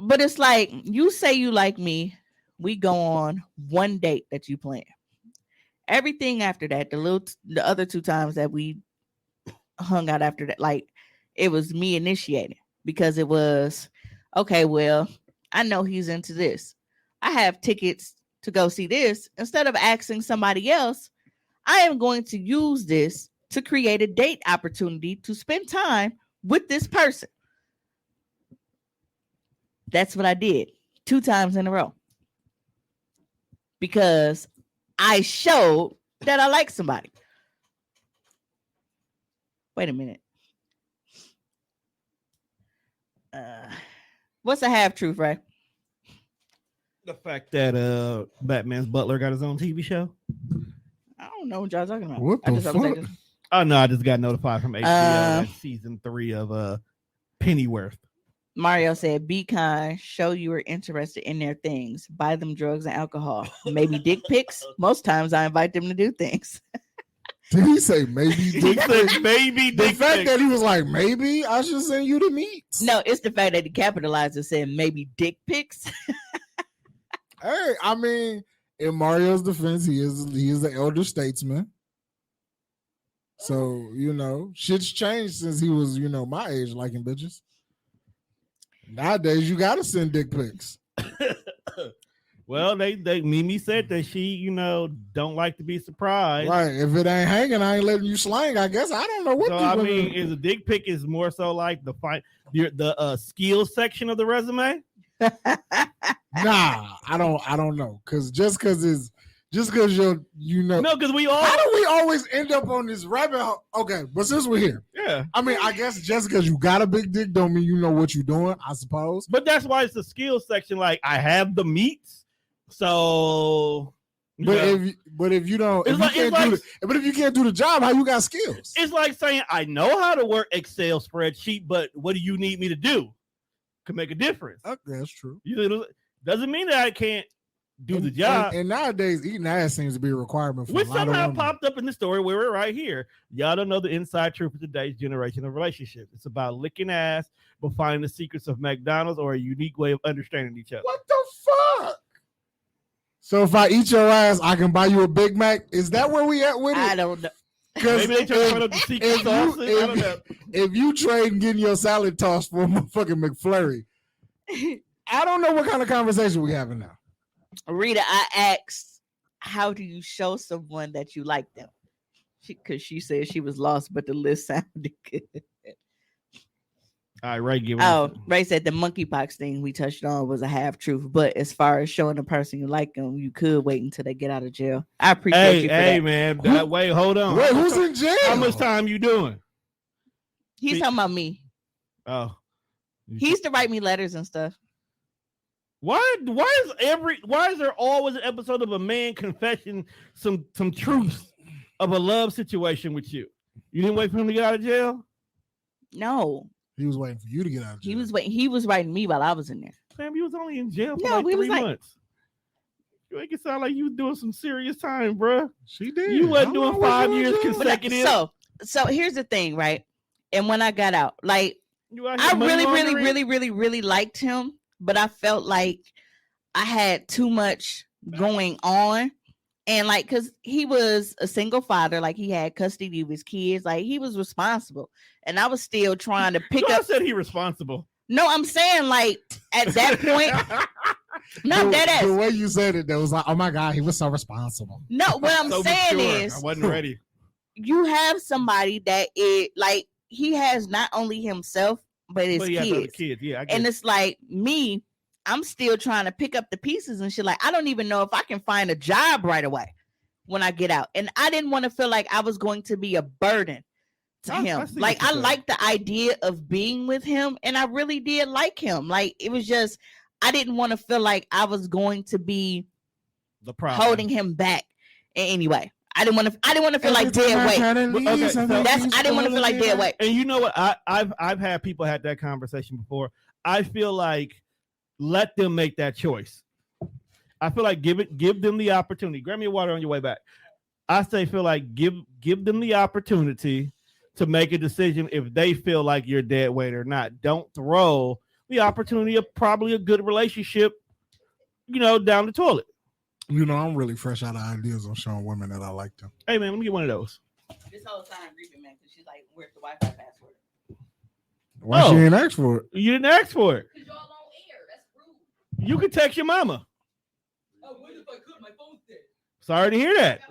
But it's like you say you like me, we go on one date that you plan. Everything after that, the other two times that we hung out after that, like it was me initiating because it was okay. Well, I know he's into this. I have tickets to go see this. Instead of asking somebody else, I am going to use this to create a date opportunity to spend time with this person. That's what I did 2 times in a row. Because I showed that I like somebody. Wait a minute. What's a half truth, Ray? The fact that Batman's butler got his own TV show. I don't know what y'all talking about. What the fuck? Oh no, I just got notified from HBO that season 3 of Pennyworth. Mario said, "Be kind. Show you are interested in their things. Buy them drugs and alcohol. Maybe dick pics. Most times I invite them to do things." Did he say maybe? He said maybe. The fact that he was like, maybe I should send you the meats. No, it's the fact that he capitalized and said maybe dick pics. Hey, I mean, in Mario's defense, he is the elder statesman. So, shit's changed since he was, my age liking bitches. Nowadays, you gotta send dick pics. Well, Mimi said that she, don't like to be surprised. Right. If it ain't hanging, I ain't letting you slang. I guess I don't know what. So I mean, is a dick pic is more so like the skills section of the resume? Nah, I don't know. Just because you're No, because we all. How do we always end up on this rabbit hole? Okay, but since we're here, yeah. I mean, I guess just because you got a big dick don't mean you know what you're doing. I suppose. But that's why it's the skills section. Like I have the meats. So, if you don't, if you can't do the job, how you got skills? It's like saying I know how to work Excel spreadsheet, but what do you need me to do to make a difference? Okay, that's true. Doesn't mean that I can't do the job. And nowadays, eating ass seems to be a requirement for which a lot somehow of women. popped up in the story where we're right here. Y'all don't know the inside truth of today's generation of relationships. It's about licking ass, but finding the secrets of McDonald's or a unique way of understanding each other. What the fuck? So if I eat your ass, I can buy you a Big Mac. Is that where we at with it? I don't know. Maybe they try to find out the secret sauces. I don't know. If you trade getting your salad tossed for a motherfucking McFlurry, I don't know what kind of conversation we having now. Rita, I asked, how do you show someone that you like them? Because she said she was lost, but the list sounded good. All right, Ray, give it. Ray said the monkeypox thing we touched on was a half truth, but as far as showing a person you like them, you could wait until they get out of jail. I appreciate you for that. Hey, man, wait, hold on. Wait, who's in jail? How much time you doing? He's talking about me. Oh, he used to write me letters and stuff. Why is there always an episode of a man confessing some truths of a love situation with you? You didn't wait for him to get out of jail? No. He was waiting for you to get out of jail. He was writing me while I was in there. Sam, you was only in jail for 3 months. You make it sound like you was doing some serious time, bro. She did. You wasn't doing 5 years consecutive. So here's the thing, right? And when I got out, like I really liked him, but I felt like I had too much going on. And like, cause he was a single father, like he had custody of his kids, like he was responsible. And I was still trying to pick up. I said he responsible. No, I'm saying like at that point, not that ass. The way you said it, that was like, oh my God, he was so responsible. No, what I'm saying is, I wasn't ready. You have somebody that like he has not only himself but his kids. Yeah, and it's like me. I'm still trying to pick up the pieces and shit. Like, I don't even know if I can find a job right away when I get out. And I didn't want to feel like I was going to be a burden to him. Like, I like the idea of being with him, and I really did like him. Like, it was just, I didn't want to feel like I was going to be the problem, holding him back in any way. I didn't want to feel like dead weight. I didn't want to feel like dead weight. And you know what? I've had people had that conversation before. I feel like let them make that choice. I feel like give them the opportunity. Grab me a water on your way back. I feel like give them the opportunity to make a decision if they feel like you're dead weight or not. Don't throw the opportunity of probably a good relationship, down the toilet. I'm really fresh out of ideas on showing women that I like them. Hey man, let me get one of those. This whole time reaping, man, because she's like, where's the Wi-Fi password? Why she didn't ask for it? You didn't ask for it. Because y'all on air. That's rude. You can text your mama. Oh, what if I could? My phone's dead. Sorry to hear that.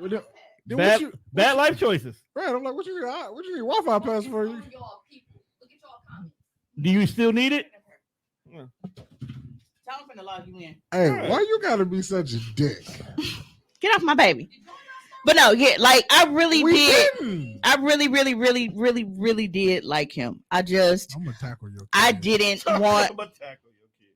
Bad life choices. Right, I'm like, what you need Wi-Fi password for? You? Y'all people. Look at y'all comments. Do you still need it? Yeah. Tom finna log you in. Hey, why you gotta be such a dick? Get off my baby. But no, yeah, like I really We did. didn't. I really did like him. I'm gonna tackle your kid. I didn't want. I'm gonna tackle your kid.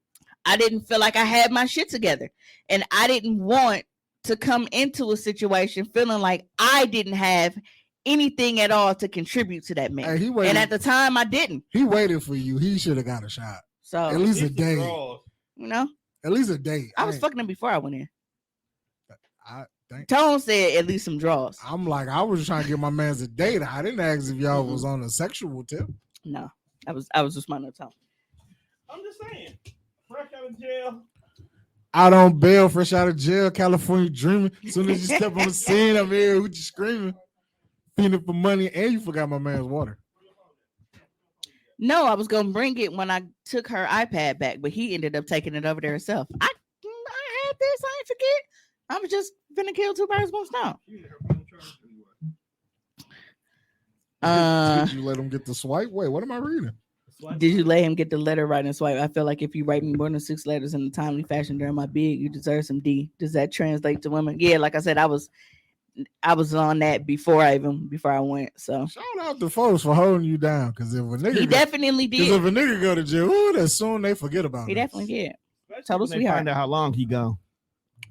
I didn't feel like I had my shit together, and I didn't want to come into a situation feeling like I didn't have anything at all to contribute to that man. Hey, he waited. And at the time, I didn't. He waited for you. He should have got a shot. So At least a It's the day. draws. you know, At least a day. I was fucking him before I went in. Thank. Tone said at least some draws. I'm like, I was trying to get my man's a date. I didn't ask if y'all was on a sexual tip. No, I was just minding Tone. I'm just saying. Fresh out of jail. Out on bail, fresh out of jail, California dreaming. As soon as you step on the scene, I'm here with you screaming, feeding for money, and you forgot my man's water. No, I was gonna bring it when I took her iPad back, but he ended up taking it over there himself. I had this. I ain't forget. I was just finna kill two birds with one stone. Did you let him get the swipe? Wait, what am I reading? Did you let him get the letter right and swipe? I feel like if you write me more than 6 letters in a timely fashion during my bid, you deserve some D. Does that translate to women? Yeah, like I said, I was on that before I went. So Shout out to folks for holding you down, because if a nigga he definitely because did. if a nigga go to jail, that soon they forget about He it. definitely did. Total Total sweetheart. Find out how long he gone.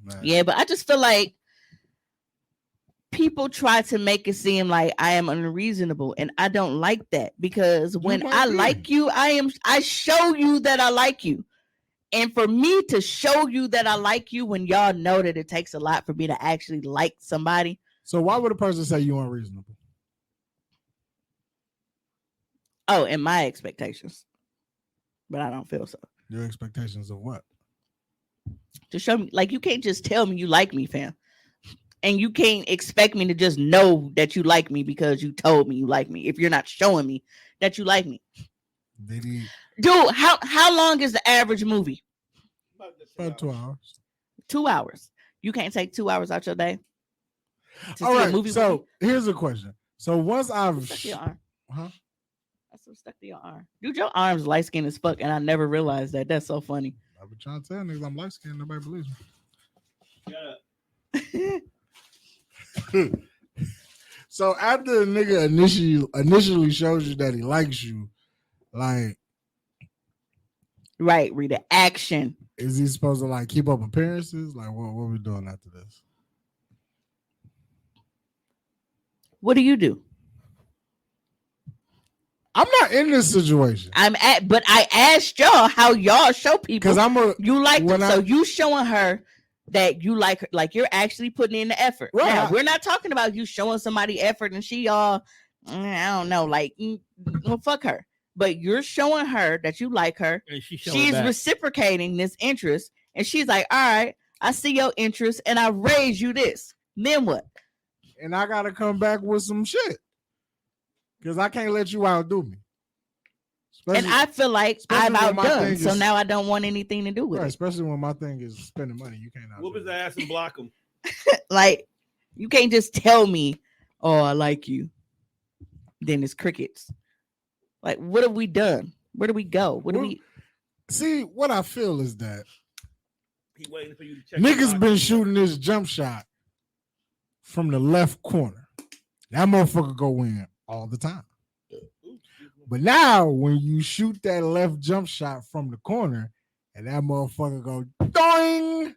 Man. Yeah, but I just feel like people try to make it seem like I am unreasonable, and I don't like that, because when might I be. like you, I show you that I like you. And for me to show you that I like you, when y'all know that it takes a lot for me to actually like somebody. So why would a person say you unreasonable? Oh, and my expectations. But I don't feel so. Your expectations of what? To show me, like, you can't just tell me you like me, fam. And you can't expect me to just know that you like me because you told me you like me if you're not showing me that you like me. Did he? Dude, how long is the average movie? About 2 hours. 2 hours. You can't take 2 hours out your day to All see right. a movie. So here's a question. So once I've stuck to your arm. huh? That's what's stuck to your arm. Dude, your arm's light skinned as fuck, and I never realized that. That's so funny. I've been trying to tell niggas I'm light skinned. Nobody believes me. So after a nigga initially shows you that he likes you, like, Right, read the action. is he supposed to like keep up appearances? Like, what we doing after this? What do you do? I'm not in this situation But I asked y'all how y'all show people because I'm a you like them. when So you showing her that you like her, like you're actually putting in the effort. Right. Now, we're not talking about you showing somebody effort and she all, I don't know, like, well, fuck her. But you're showing her that you like her. And She's reciprocating this interest. And she's like, all right, I see your interest and I raise you this. Then what? and I gotta come back with some shit because I can't let you outdo me. And I feel like I've especially when my outdone. thing So is- now I don't want anything to do with Right, it. especially when my thing is spending money. You can't outdo Whoop his me. ass and block him. Like, you can't just tell me, oh, I like you. Then it's crickets. Like, what have we done? Where do we go? What do we? See, what I feel is that He waiting for you to check. niggas been shooting this jump shot from the left corner. That motherfucker go in all the time. But now, when you shoot that left jump shot from the corner and that motherfucker go doing,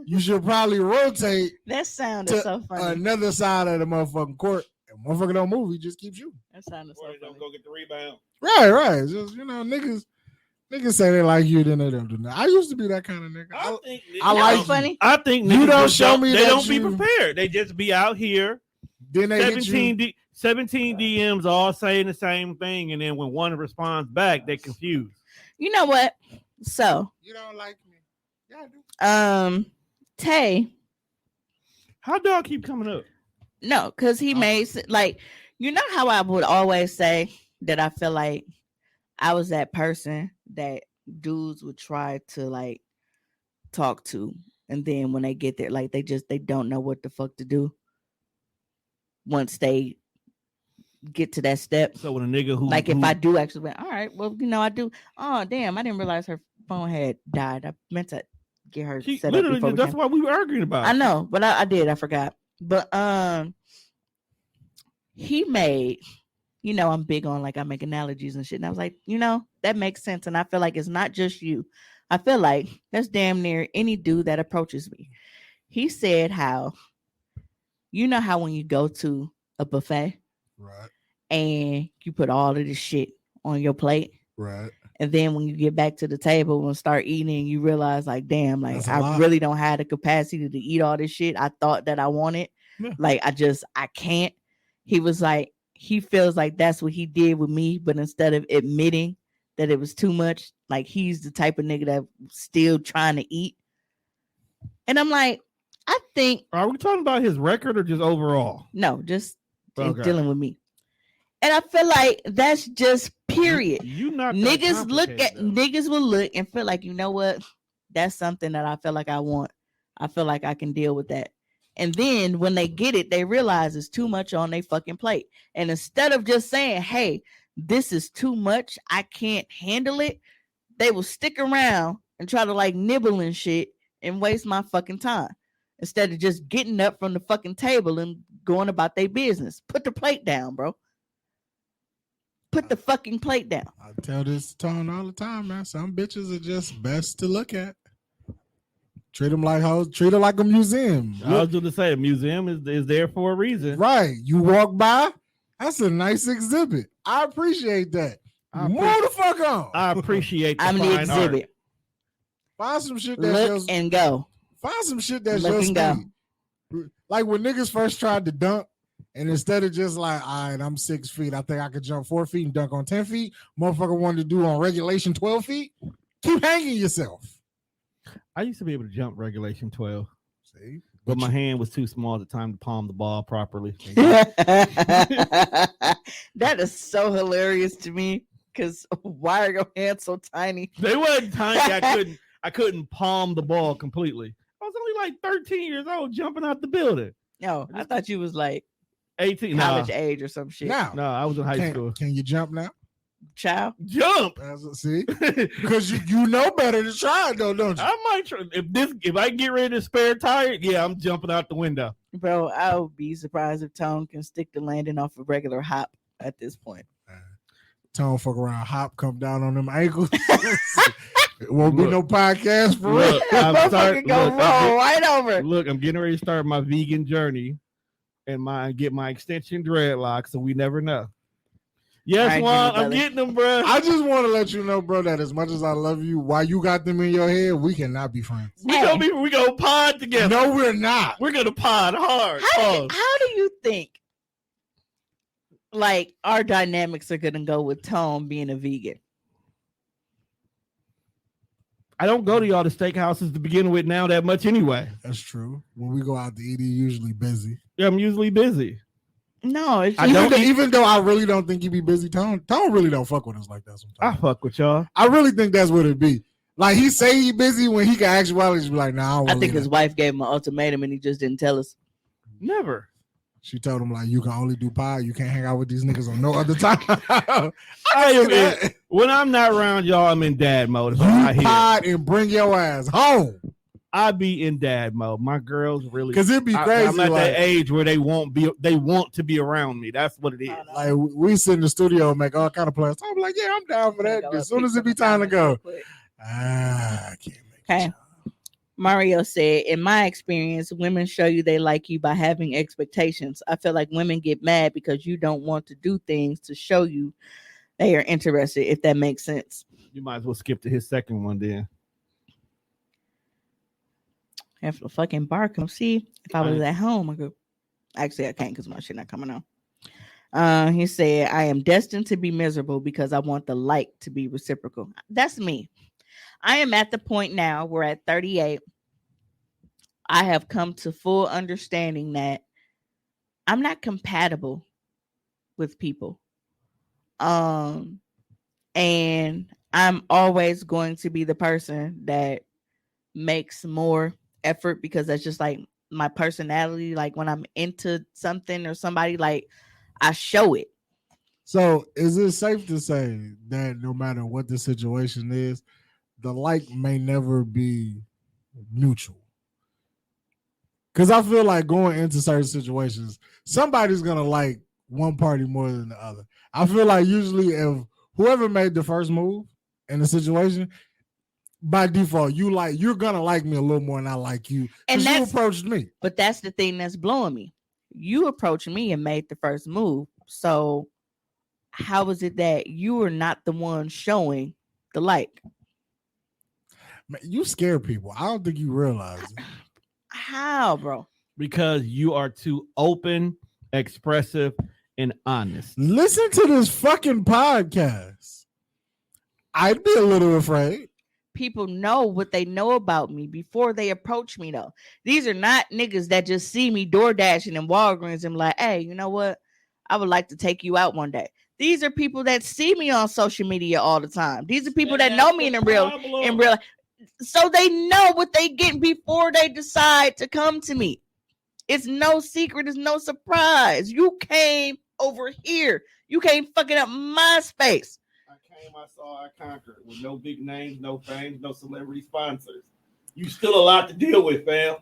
you should probably rotate That sounded to so funny. another side of the motherfucking court. And motherfucker don't move, he just keeps shooting. That sounded so Or he don't funny. go get the rebound. Right. It's just, niggas say they like you, then they don't do that. I used to be that kind of nigga. I think I That like was funny. I think You niggas don't just show me they that don't be you- prepared. They just be out here. Then they hit you. 17 DMs all saying the same thing, and then when one responds back, they confused. You know what? So, You don't like me. Yeah, I do. Tay, How do I keep coming up? no, because he made like, you know how I would always say that I feel like I was that person that dudes would try to like talk to, and then when they get there, like they don't know what the fuck to do once they get to that step. So when a nigga who Like if I do actually, all right, well, I do. Oh damn, I didn't realize her phone had died. I meant to get her She set up literally, before we that's came. why we were arguing about I it. know, but I did. I forgot. But he made, I'm big on like I make analogies and shit. And I was like, that makes sense. And I feel like it's not just you. I feel like that's damn near any dude that approaches me. He said how, how when you go to a buffet Right. and you put all of this shit on your plate. Right. And then when you get back to the table and start eating, you realize like, damn, like That's a I lot. really don't have the capacity to eat all this shit I thought that I wanted. Yeah. Like I can't. He was like, he feels like that's what he did with me, but instead of admitting that it was too much, like he's the type of nigga that still trying to eat. And I'm like, I think Are we talking about his record or just overall? no, just Okay. dealing with me. And I feel like that's just period. You not that Niggas look at complicated, though. niggas will look and feel like, you know what? That's something that I feel like I want. I feel like I can deal with that. And then when they get it, they realize it's too much on their fucking plate. And instead of just saying, hey, this is too much, I can't handle it, they will stick around and try to like nibble and shit and waste my fucking time. Instead of just getting up from the fucking table and going about their business. Put the plate down, bro. Put the fucking plate down. I tell this to Tone all the time, man. Some bitches are just best to look at. Treat them like hoes. Treat her like a museum. I was going to say, a museum is there for a reason. Right. You walk by, that's a nice exhibit. I appreciate that. Move the fuck on. I appreciate the I'm the fine exhibit. art. Find some shit that's Look yours. and go. Find some shit that's Look your and go. speed. Like when niggas first tried to dunk, and instead of just like, all right, I'm 6 feet, I think I could jump 4 feet and dunk on 10 feet, motherfucker wanted to do on regulation 12 feet, keep hanging yourself. I used to be able to jump regulation 12, See? but my hand was too small at the time to palm the ball properly. That is so hilarious to me. Because why are your hands so tiny? They wasn't tiny. I couldn't palm the ball completely. I was only like 13 years old jumping out the building. No, I thought you was like 18. college age or some shit. Now, No, I was in high school. can you jump now? Child. Jump. See? Because you know better to try it though, don't you? I might try if I get ready to spare tire, yeah, I'm jumping out the window. Bro, I would be surprised if Tone can stick the landing off a regular hop at this point. Tone fuck around, hop, come down on them ankles. It won't be no podcast for real. Motherfucker go roll right over. Look, I'm getting ready to start my vegan journey and get my extension dreadlocks, so we never know. Yes, All right, Juan, Jimmy, I'm brother. getting them, bro. I just want to let you know, bro, that as much as I love you, while you got them in your head, we cannot be friends. We gonna pod together. No, we're not. We're gonna pod hard. How do you think like our dynamics are gonna go with Tone being a vegan? I don't go to y'all the steakhouses to begin with now that much anyway. That's true. When we go out to eat, you're usually busy. Yeah, I'm usually busy. No, it's I just, don't Even though I really don't think you be busy, Tone really don't fuck with us like that I sometimes. fuck with y'all. I really think that's what it be. Like he say he busy when he can actually just be like, nah, I don't I wanna think leave his that. wife gave him an ultimatum and he just didn't tell us. Never. She told him like, you can only do pie. You can't hang out with these niggas on no other time. I am when I'm not around y'all, I'm in dad mode. If I'm not You here, pod and bring your ass home. I be in dad mode. My girls really Because it'd be crazy. I'm at like, that age where they want to be around me. That's what it is. like we sit in the studio and make all kind of plans. I'm like, yeah, I'm down for that. As soon as it be time to go, I can't make Okay. it. Mario said, in my experience, women show you they like you by having expectations. I feel like women get mad because you don't want to do things to show you they are interested, if that makes sense. You might as well skip to his second one then. If the fucking bar come see, if I was at home, I could. Actually, I can't because my shit not coming on. He said, I am destined to be miserable because I want the like to be reciprocal. That's me. I am at the point now where at 38, I have come to full understanding that I'm not compatible with people. And I'm always going to be the person that makes more effort because that's just like my personality. Like when I'm into something or somebody, like I show it. So is it safe to say that no matter what the situation is, the like may never be mutual. Because I feel like going into certain situations, somebody's gonna like one party more than the other. I feel like usually if whoever made the first move in the situation, by default, you're gonna like me a little more than I like you. And Because you that's- approached me. But that's the thing that's blowing me. You approached me and made the first move. So how is it that you were not the one showing the like? Man, you scare people. I don't think you realize it. How, bro? Because you are too open, expressive, and honest. Listen to this fucking podcast. I'd be a little afraid. People know what they know about me before they approach me, though. These are not niggas that just see me door dashing in Walgreens and like, hey, you know what? I would like to take you out one day. These are people that see me on social media all the time. These are people that know me in real. So they know what they get before they decide to come to me. It's no secret. It's no surprise. You came over here. You came fucking up my space. I came, I saw, I conquered with no big names, no fame, no celebrity sponsors. You still a lot to deal with, fam.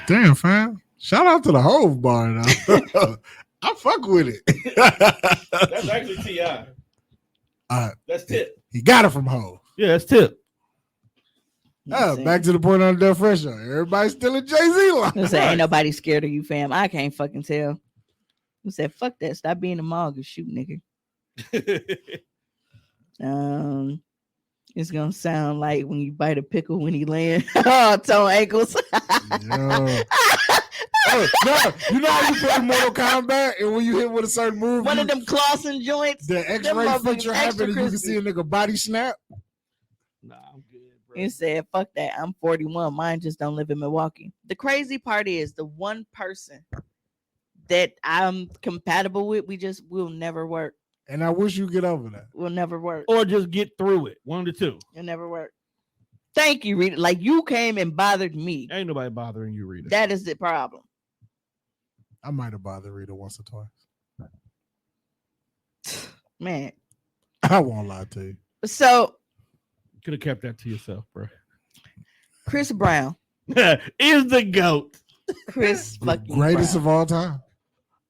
Damn, fam. Shout out to the Hove bar, though. I fuck with it. That's actually T.I. That's Tip. He got it from Hove. Yeah, that's Tip. Back to the point on the Death Fresh show. Everybody's still a Jay-Z line. Listen, ain't nobody scared of you, fam. I can't fucking tell. Who said, fuck that. Stop being a mug and shoot, nigga. It's gonna sound like when you bite a pickle when he land toe ankles. Yo. Oh, no, you know how you play Mortal Kombat and when you hit with a certain move, One of them Clausen joints. the X-ray feature happened and you can see a nigga body snap. Nah, I'm good, bro. He said, fuck that. I'm 41. Mine just don't live in Milwaukee. The crazy part is the one person that I'm compatible with, will never work. And I wish you get over that. Will never work. Or just get through it. One of the two. It'll never work. Thank you, Rita. Like you came and bothered me. Ain't nobody bothering you, Rita. That is the problem. I might have bothered Rita once or twice. Man. I won't lie to you. So Could have kept that to yourself, bro. Chris Brown. Is the GOAT. Chris fucking Greatest Brown. of all time.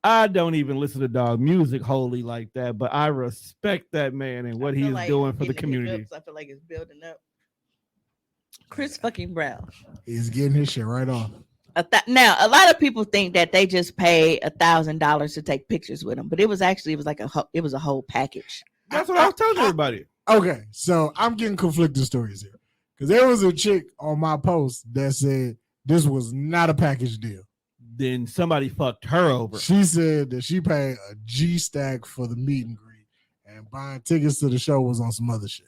I don't even listen to dog music wholly like that, but I respect that man and what I he feel is like doing I'm for the getting community. hiccups. I feel like it's building up. Chris fucking Brown. He's getting his shit right off. Now, a lot of people think that they just pay $1,000 to take pictures with him, but it was a whole package. That's what I was telling everybody. Okay, so I'm getting conflicting stories here. Because there was a chick on my post that said this was not a package deal. Then somebody fucked her over. She said that she paid a G stack for the meet and greet, and buying tickets to the show was on some other shit.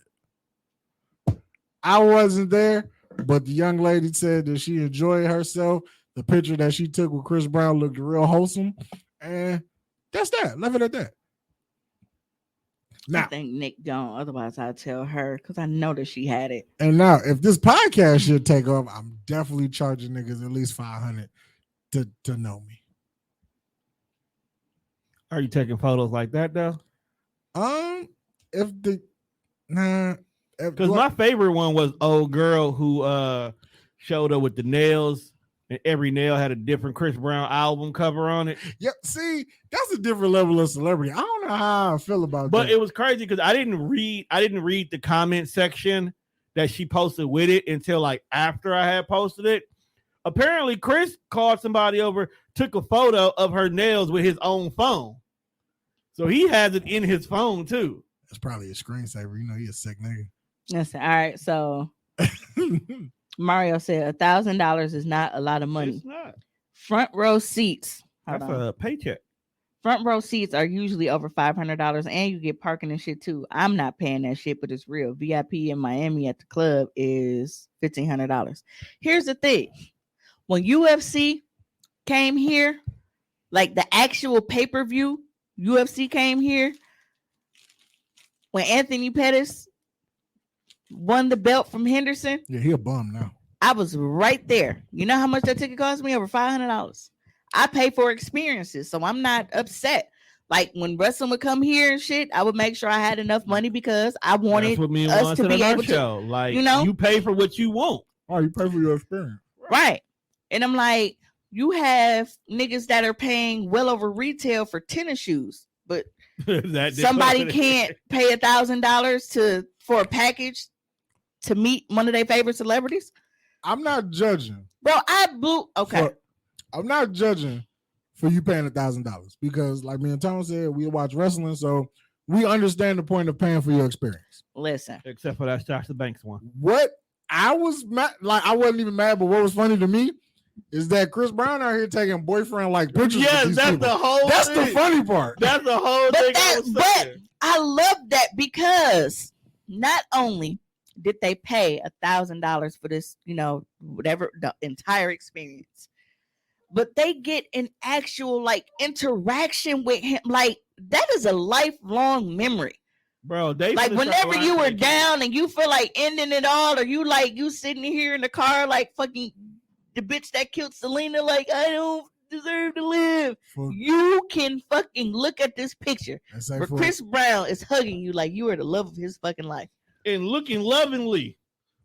I wasn't there, but the young lady said that she enjoyed herself. The picture that she took with Chris Brown looked real wholesome, and that's that. Leave it at that. I Now, think Nick gone. Otherwise, I'd tell her because I know that she had it. and now, if this podcast should take off, I'm definitely charging niggas at least $500 to know me. Are you taking photos like that though? Because my favorite one was old girl who showed up with the nails, and every nail had a different Chris Brown album cover on it. Yep. See, that's a different level of celebrity. I don't know how I feel about But that. it was crazy because I didn't read the comment section that she posted with it until like after I had posted it. Apparently, Chris called somebody over, took a photo of her nails with his own phone. So he has it in his phone too. That's probably a screensaver. You know, he a sick nigga. Listen, all right. So Mario said $1,000 is not a lot of money. It's not. Front row seats. That's a paycheck. Front row seats are usually over $500, and you get parking and shit too. I'm not paying that shit, but it's real. VIP in Miami at the club is $1,500. Here's the thing: when UFC came here, like the actual pay-per-view UFC came here, when Anthony Pettis won the belt from Henderson, Yeah, he a bum now. I was right there. You know how much that ticket cost me? Over $500. I pay for experiences, so I'm not upset. Like when wrestling would come here and shit, I would make sure I had enough money because I That's wanted what me and us Juan to said be on our able to, show. Like, you know? you pay for what you want. Oh, you pay for your experience. right. And I'm like, you have niggas that are paying well over retail for tennis shoes, but somebody can't pay $1,000 for a package to meet one of their favorite celebrities. I'm not judging, Bro, I blew. Okay. I'm not judging for you paying $1,000 because, like me and Tom said, we watch wrestling, so we understand the point of paying for your experience. Listen, Except for that Josh the Banks one. What I was mad, like I wasn't even mad, but what was funny to me is that Chris Brown out here taking boyfriend like pictures. Yes, with these that's people. the whole. That's thing. the funny part. That's the whole thing. but I love that because not only did they pay $1,000 for this, you know, whatever the entire experience, but they get an actual like interaction with him. Like that is a lifelong memory. Bro, they like whenever you were down and you feel like ending it all, or you like you sitting here in the car like fucking the bitch that killed Selena, like I don't deserve to live. You can fucking look at this picture where Chris Brown is hugging you like you are the love of his fucking life. And looking lovingly,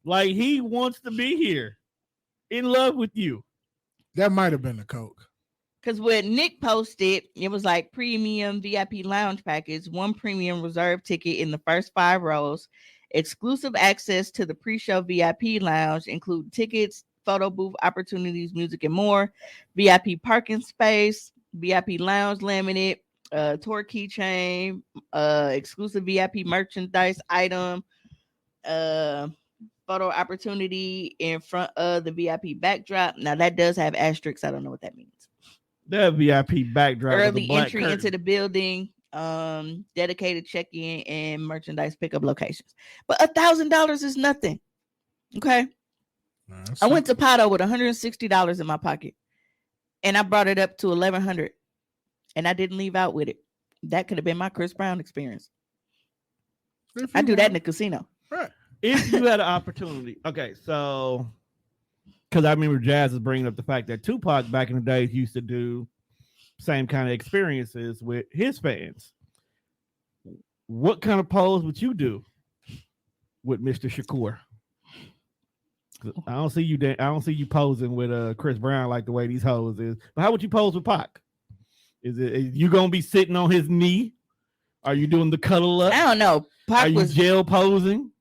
like he wants to be here, in love with you. That might have been the coke. Because when Nick posted, it was like premium VIP lounge package, 1 premium reserve ticket in the first 5 rows, exclusive access to the pre-show VIP lounge, include tickets, photo booth opportunities, music, and more, VIP parking space, VIP lounge limited, tour keychain, exclusive VIP merchandise item, photo opportunity in front of the VIP backdrop. Now that does have asterisks. I don't know what that means. That VIP backdrop. Early entry into the building, dedicated check-in and merchandise pickup locations. But $1,000 is nothing. Okay. I went to Pato with $160 in my pocket, and I brought it up to $1,100, and I didn't leave out with it. That could have been my Chris Brown experience. I do that in the casino. Right. If you had an opportunity, okay, so because I remember Jazz is bringing up the fact that Tupac back in the day used to do same kind of experiences with his fans. What kind of pose would you do with Mr. Shakur? I don't see you. I don't see you posing with Chris Brown like the way these hoes is. But how would you pose with Pac? Is you gonna be sitting on his knee? Are you doing the cuddle up? I don't know. Are you jail posing?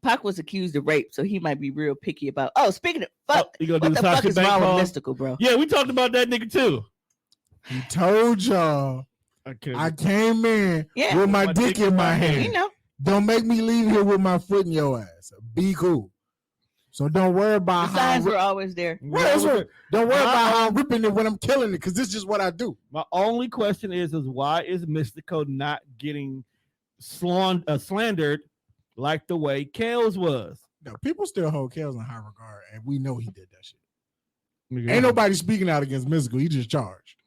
Pac was accused of rape, so he might be real picky about. Oh, speaking of fuck, you gonna what do the fuck is wrong with Mystical, bro? Yeah, we talked about that nigga too. He told y'all. I came in with my dick in my hand. You know, don't make me leave here with my foot in your ass. Be cool. So don't worry about the signs were always there. Don't worry about how I'm ripping it when I'm killing it, because this is just what I do. My only question is why is Mystical not getting slandered like the way Kales was? No, people still hold Kales in high regard, and we know he did that shit. Ain't nobody speaking out against Mystical. He just charged.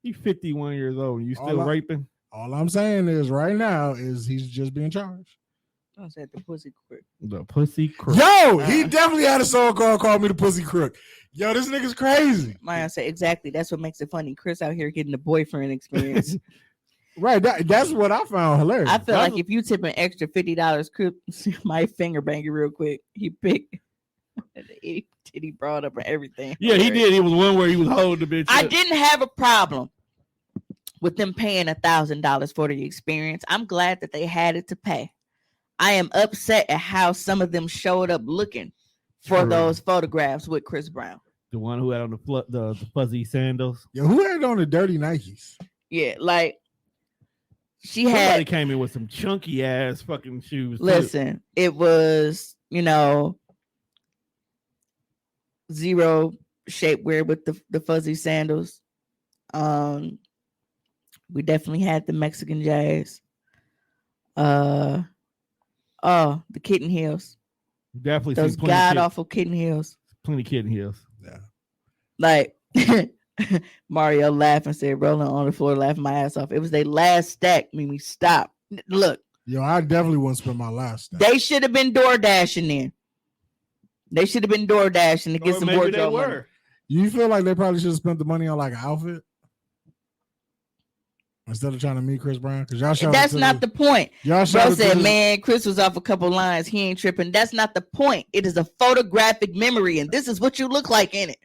He's 51 years old and you still raping? All I'm saying is right now is he's just being charged. I said the pussy crook. The pussy crook. Yo, he definitely had a song called Me the Pussy Crook. Yo, this nigga's crazy. Maya said exactly. That's what makes it funny. Chris out here getting the boyfriend experience. Right. That's what I found hilarious. I feel like if you tip an extra $50, Chris my finger bang you real quick. He picked the titty brought up and everything. Yeah, he did. He was one where he was holding the bitch. I didn't have a problem with them paying $1,000 for the experience. I'm glad that they had it to pay. I am upset at how some of them showed up looking for those photographs with Chris Brown. The one who had on the fuzzy sandals. Yeah, who had on the dirty Nikes? Yeah, like somebody came in with some chunky ass fucking shoes. Listen, it was, zero shapewear with the fuzzy sandals. We definitely had the Mexican jazz. Oh, the kitten heels. Definitely those god awful kitten heels. Plenty kitten heels. Yeah. Like Mario laughed and said, rolling on the floor, laughing my ass off. It was their last stack. Mimi, stop. Look. Yo, I definitely wouldn't spend my last stack. They should have been door dashing then. They should have been door dashing to get some wardrobe money. You feel like they probably should have spent the money on like an outfit? Instead of trying to meet Chris Brown, because y'all showed That's not the point. y'all Bro showed said, man, Chris was off a couple lines. He ain't tripping. That's not the point. It is a photographic memory, and this is what you look like in it.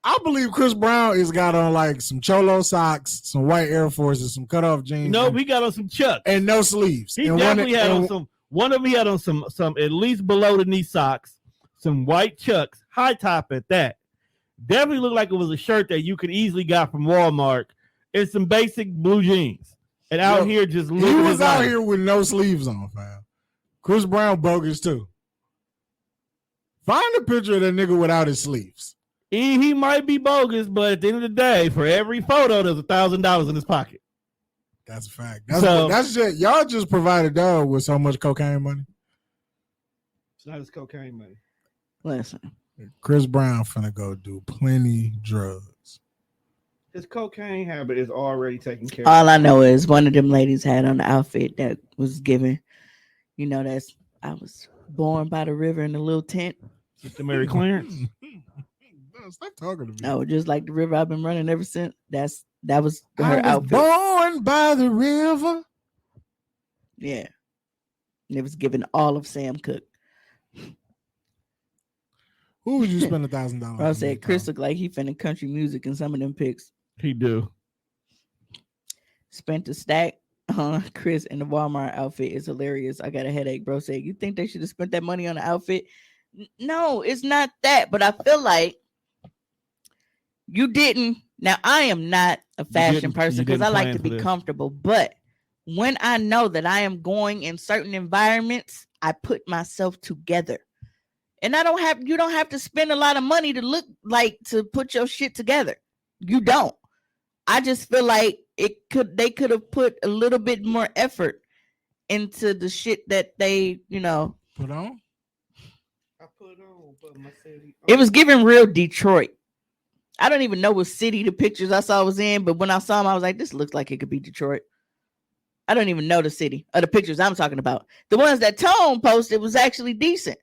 I believe Chris Brown has got on like some cholo socks, some white Air Forces, some cutoff jeans. No, he got on some Chucks and no sleeves. He and definitely had on some. One of them he had on some at least below the knee socks, some white Chucks, high top at that. Definitely looked like it was a shirt that you could easily got from Walmart, and some basic blue jeans. And out here just he living was his out life. here with no sleeves on, fam. Chris Brown bogus too. Find a picture of that nigga without his sleeves. He might be bogus, but at the end of the day, for every photo, there's $1,000 in his pocket. That's a fact. That's just y'all just provided dog with so much cocaine money. It's not his cocaine money. Listen, Chris Brown finna go do plenty drugs. His cocaine habit is already taken care all of. I know is one of them ladies had on the outfit that was given. You know, I was born by the river in a little tent. Mr. Mary Clarence. No, stop talking to me. No, just like the river I've been running ever since. That was her I was outfit. born by the river. Yeah. And it was given all of Sam Cooke. Who would you spend $1,000? I said Chris looked like he finna country music in some of them pics. He do. Spent a stack on Chris in the Walmart outfit. Is hilarious. I got a headache. Bro said, you think they should have spent that money on the outfit? No, it's not that. But I feel like you didn't. Now, I am not a fashion person because I like to be comfortable. But when I know that I am going in certain environments, I put myself together. And you don't have to spend a lot of money to look like to put your shit together. You don't. I just feel like they could have put a little bit more effort into the shit that they, put on. I put on, but my city. It was giving real Detroit. I don't even know what city the pictures I saw was in, but when I saw them, I was like, this looks like it could be Detroit. I don't even know the city or the pictures I'm talking about. The ones that Tone posted was actually decent.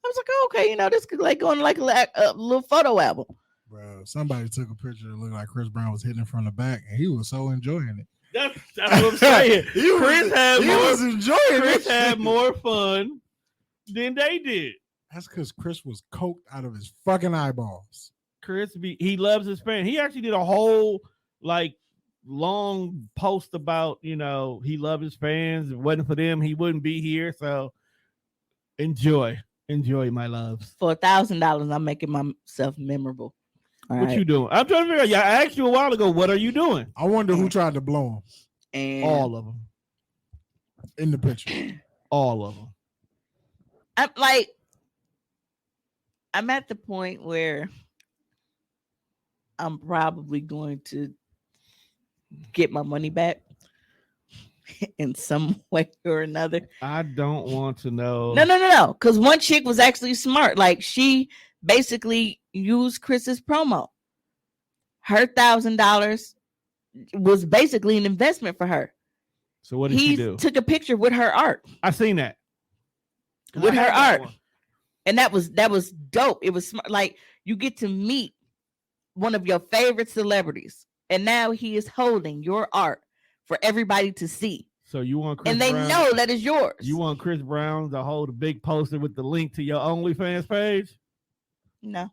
I was like, oh, okay, this could like go on like a little photo album. Bro, somebody took a picture that looked like Chris Brown was hitting from the back, and he was so enjoying it. That's what I'm saying. Chris had it. more fun than they did. That's because Chris was coked out of his fucking eyeballs. He loves his fans. He actually did a whole long post about, he loved his fans. If it wasn't for them, he wouldn't be here. So enjoy my loves. For $1,000, I'm making myself memorable. What you doing? I'm trying to figure out. I asked you a while ago, what are you doing? I wonder who tried to blow him. And all of them. In the picture. All of them. I'm at the point where I'm probably going to get my money back in some way or another. I don't want to know. No. Because one chick was actually smart. Like, she basically used Chris's promo. Her $1,000 was basically an investment for her. So what did she do? He took a picture with her art. I seen that. With her art. And that was dope. It was smart. Like, you get to meet one of your favorite celebrities, and now he is holding your art for everybody to see. So you want Chris and they Brown, know that is yours. You want Chris Brown to hold a big poster with the link to your OnlyFans page? No.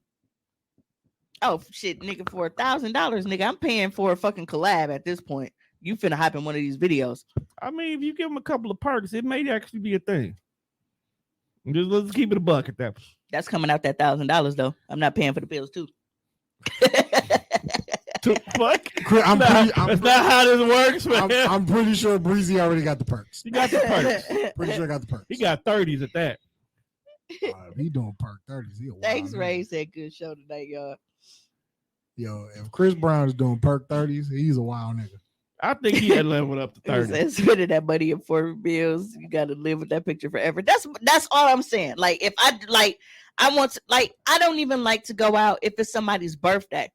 Oh shit, nigga, for $1,000, nigga, I'm paying for a fucking collab at this point. You finna hype in one of these videos. I mean, if you give him a couple of perks, it may actually be a thing. Let's keep it a buck at that. That's coming out that $1,000 though. I'm not paying for the bills too. Fuck. That's not how this works, man. I'm pretty sure Breezy already got the perks. He got the perks. Pretty sure I got the perks. He got 30s at that. He doing perk 30s. Thanks, Ray. Said good show tonight, y'all. Yo, if Chris Brown is doing perk 30s, he's a wild nigga. I think he had leveled up to 30. Spending that money for bills, you got to live with that picture forever. That's all I'm saying. Like, if I want to, I don't even like to go out if it's somebody's birthday,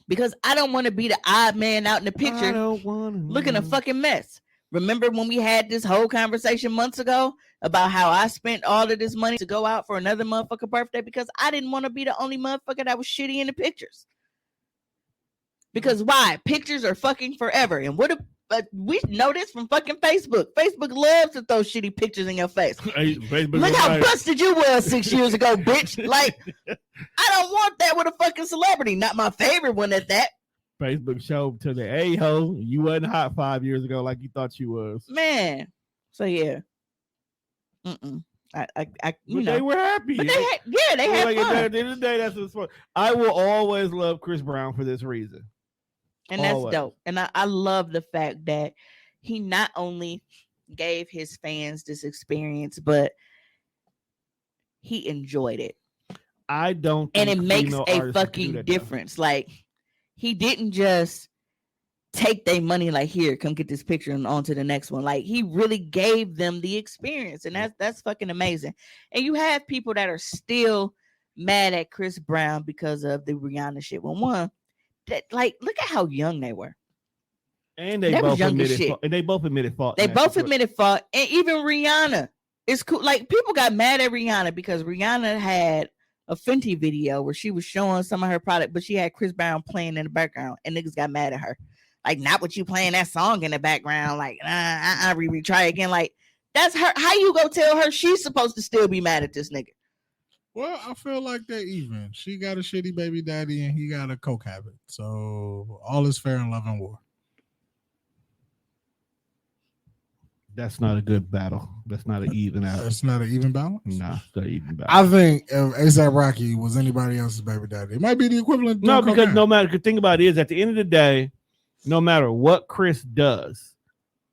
because I don't want to be the odd man out in the picture looking a fucking mess. Remember when we had this whole conversation months ago about how I spent all of this money to go out for another motherfucker birthday because I didn't want to be the only motherfucker that was shitty in the pictures. Because why? Pictures are fucking forever. And what? But we know this from fucking Facebook. Facebook loves to throw shitty pictures in your face. Facebook Look was how like, busted you was 6 years ago, bitch. Like, I don't want that with a fucking celebrity. Not my favorite one at that. Facebook showed to the a-hole. You wasn't hot 5 years ago like you thought you was. Man. So yeah. You know. They were happy. But they had Like, fun. at the end of the day, that's what's fun. I will always love Chris Brown for this reason. And that's Always. dope. And I love the fact that he not only gave his fans this experience, but he enjoyed it. I don't And think it makes female a artists can do fucking that, though. difference. Like, he didn't just take their money, like, here, come get this picture and on to the next one. Like, he really gave them the experience. And that's fucking amazing. And you have people that are still mad at Chris Brown because of the Rihanna shit. Well, one, that, like, look at how young they were. And they That was both young as admitted shit. fault. And they both admitted fault. They in that both situation. admitted fault. And even Rihanna. It's cool. Like, people got mad at Rihanna because Rihanna had a Fenty video where she was showing some of her product, but she had Chris Brown playing in the background, and niggas got mad at her. Like, not what you playing that song in the background. Like, try again. Like, that's her. How you go tell her she's supposed to still be mad at this nigga? Well, I feel like they're even. She got a shitty baby daddy and he got a coke habit. So all is fair in love and war. That's not a good battle. That's not an even out. It's not an even balance. Nah, it's not an even battle. I think if ASAP Rocky was anybody else's baby daddy, it might be the equivalent. No, because no matter the thing about it is, at the end of the day, no matter what Chris does,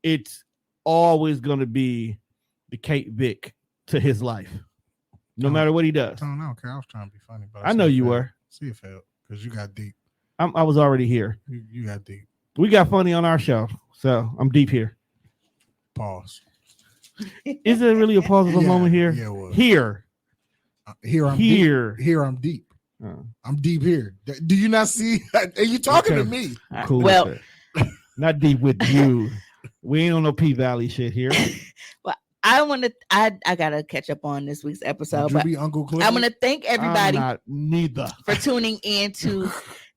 it's always going to be the Kate Vick to his life. No matter what he does. I don't care. I was trying to be funny, but I know you were. See it failed because you got deep. I was already here. You got deep. We got funny on our show, so I'm deep here. Pause. Is it really a pausable moment here? Yeah, it was. Here. Here I'm Here. deep. Here I'm deep. Oh. I'm deep here. Do you not see? Are you talking to me? Cool. Well, with that. Not deep with you. We ain't on no P Valley shit here. well, I gotta catch up on this week's episode, Would you but be Uncle Cliff? I'm gonna thank everybody I'm not neither. for tuning in to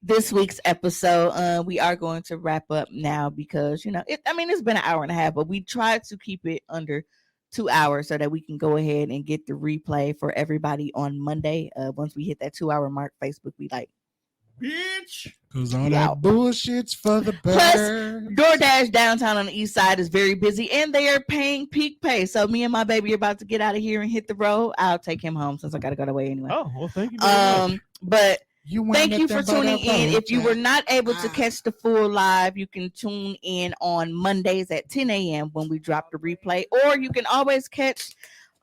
this week's episode. We are going to wrap up now because it's been an hour and a half, but we tried to keep it under 2 hours so that we can go ahead and get the replay for everybody on Monday. Once we hit that 2 hour mark, Facebook be like, Bitch. Because all Yeah. that bullshit's for the Plus, better. DoorDash downtown on the east side is very busy and they are paying peak pay. So me and my baby are about to get out of here and hit the road. I'll take him home since I gotta go away anyway. Oh, well, thank you very much. But You thank you for tuning in. If you were not able to catch the full live, you can tune in on Mondays at 10 a.m. when we drop the replay, or you can always catch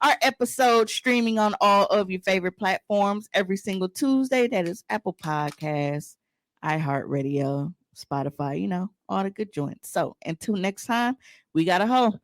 our episode streaming on all of your favorite platforms every single Tuesday. That is Apple Podcasts, iHeartRadio, Spotify, all the good joints. So until next time, we got a hoe.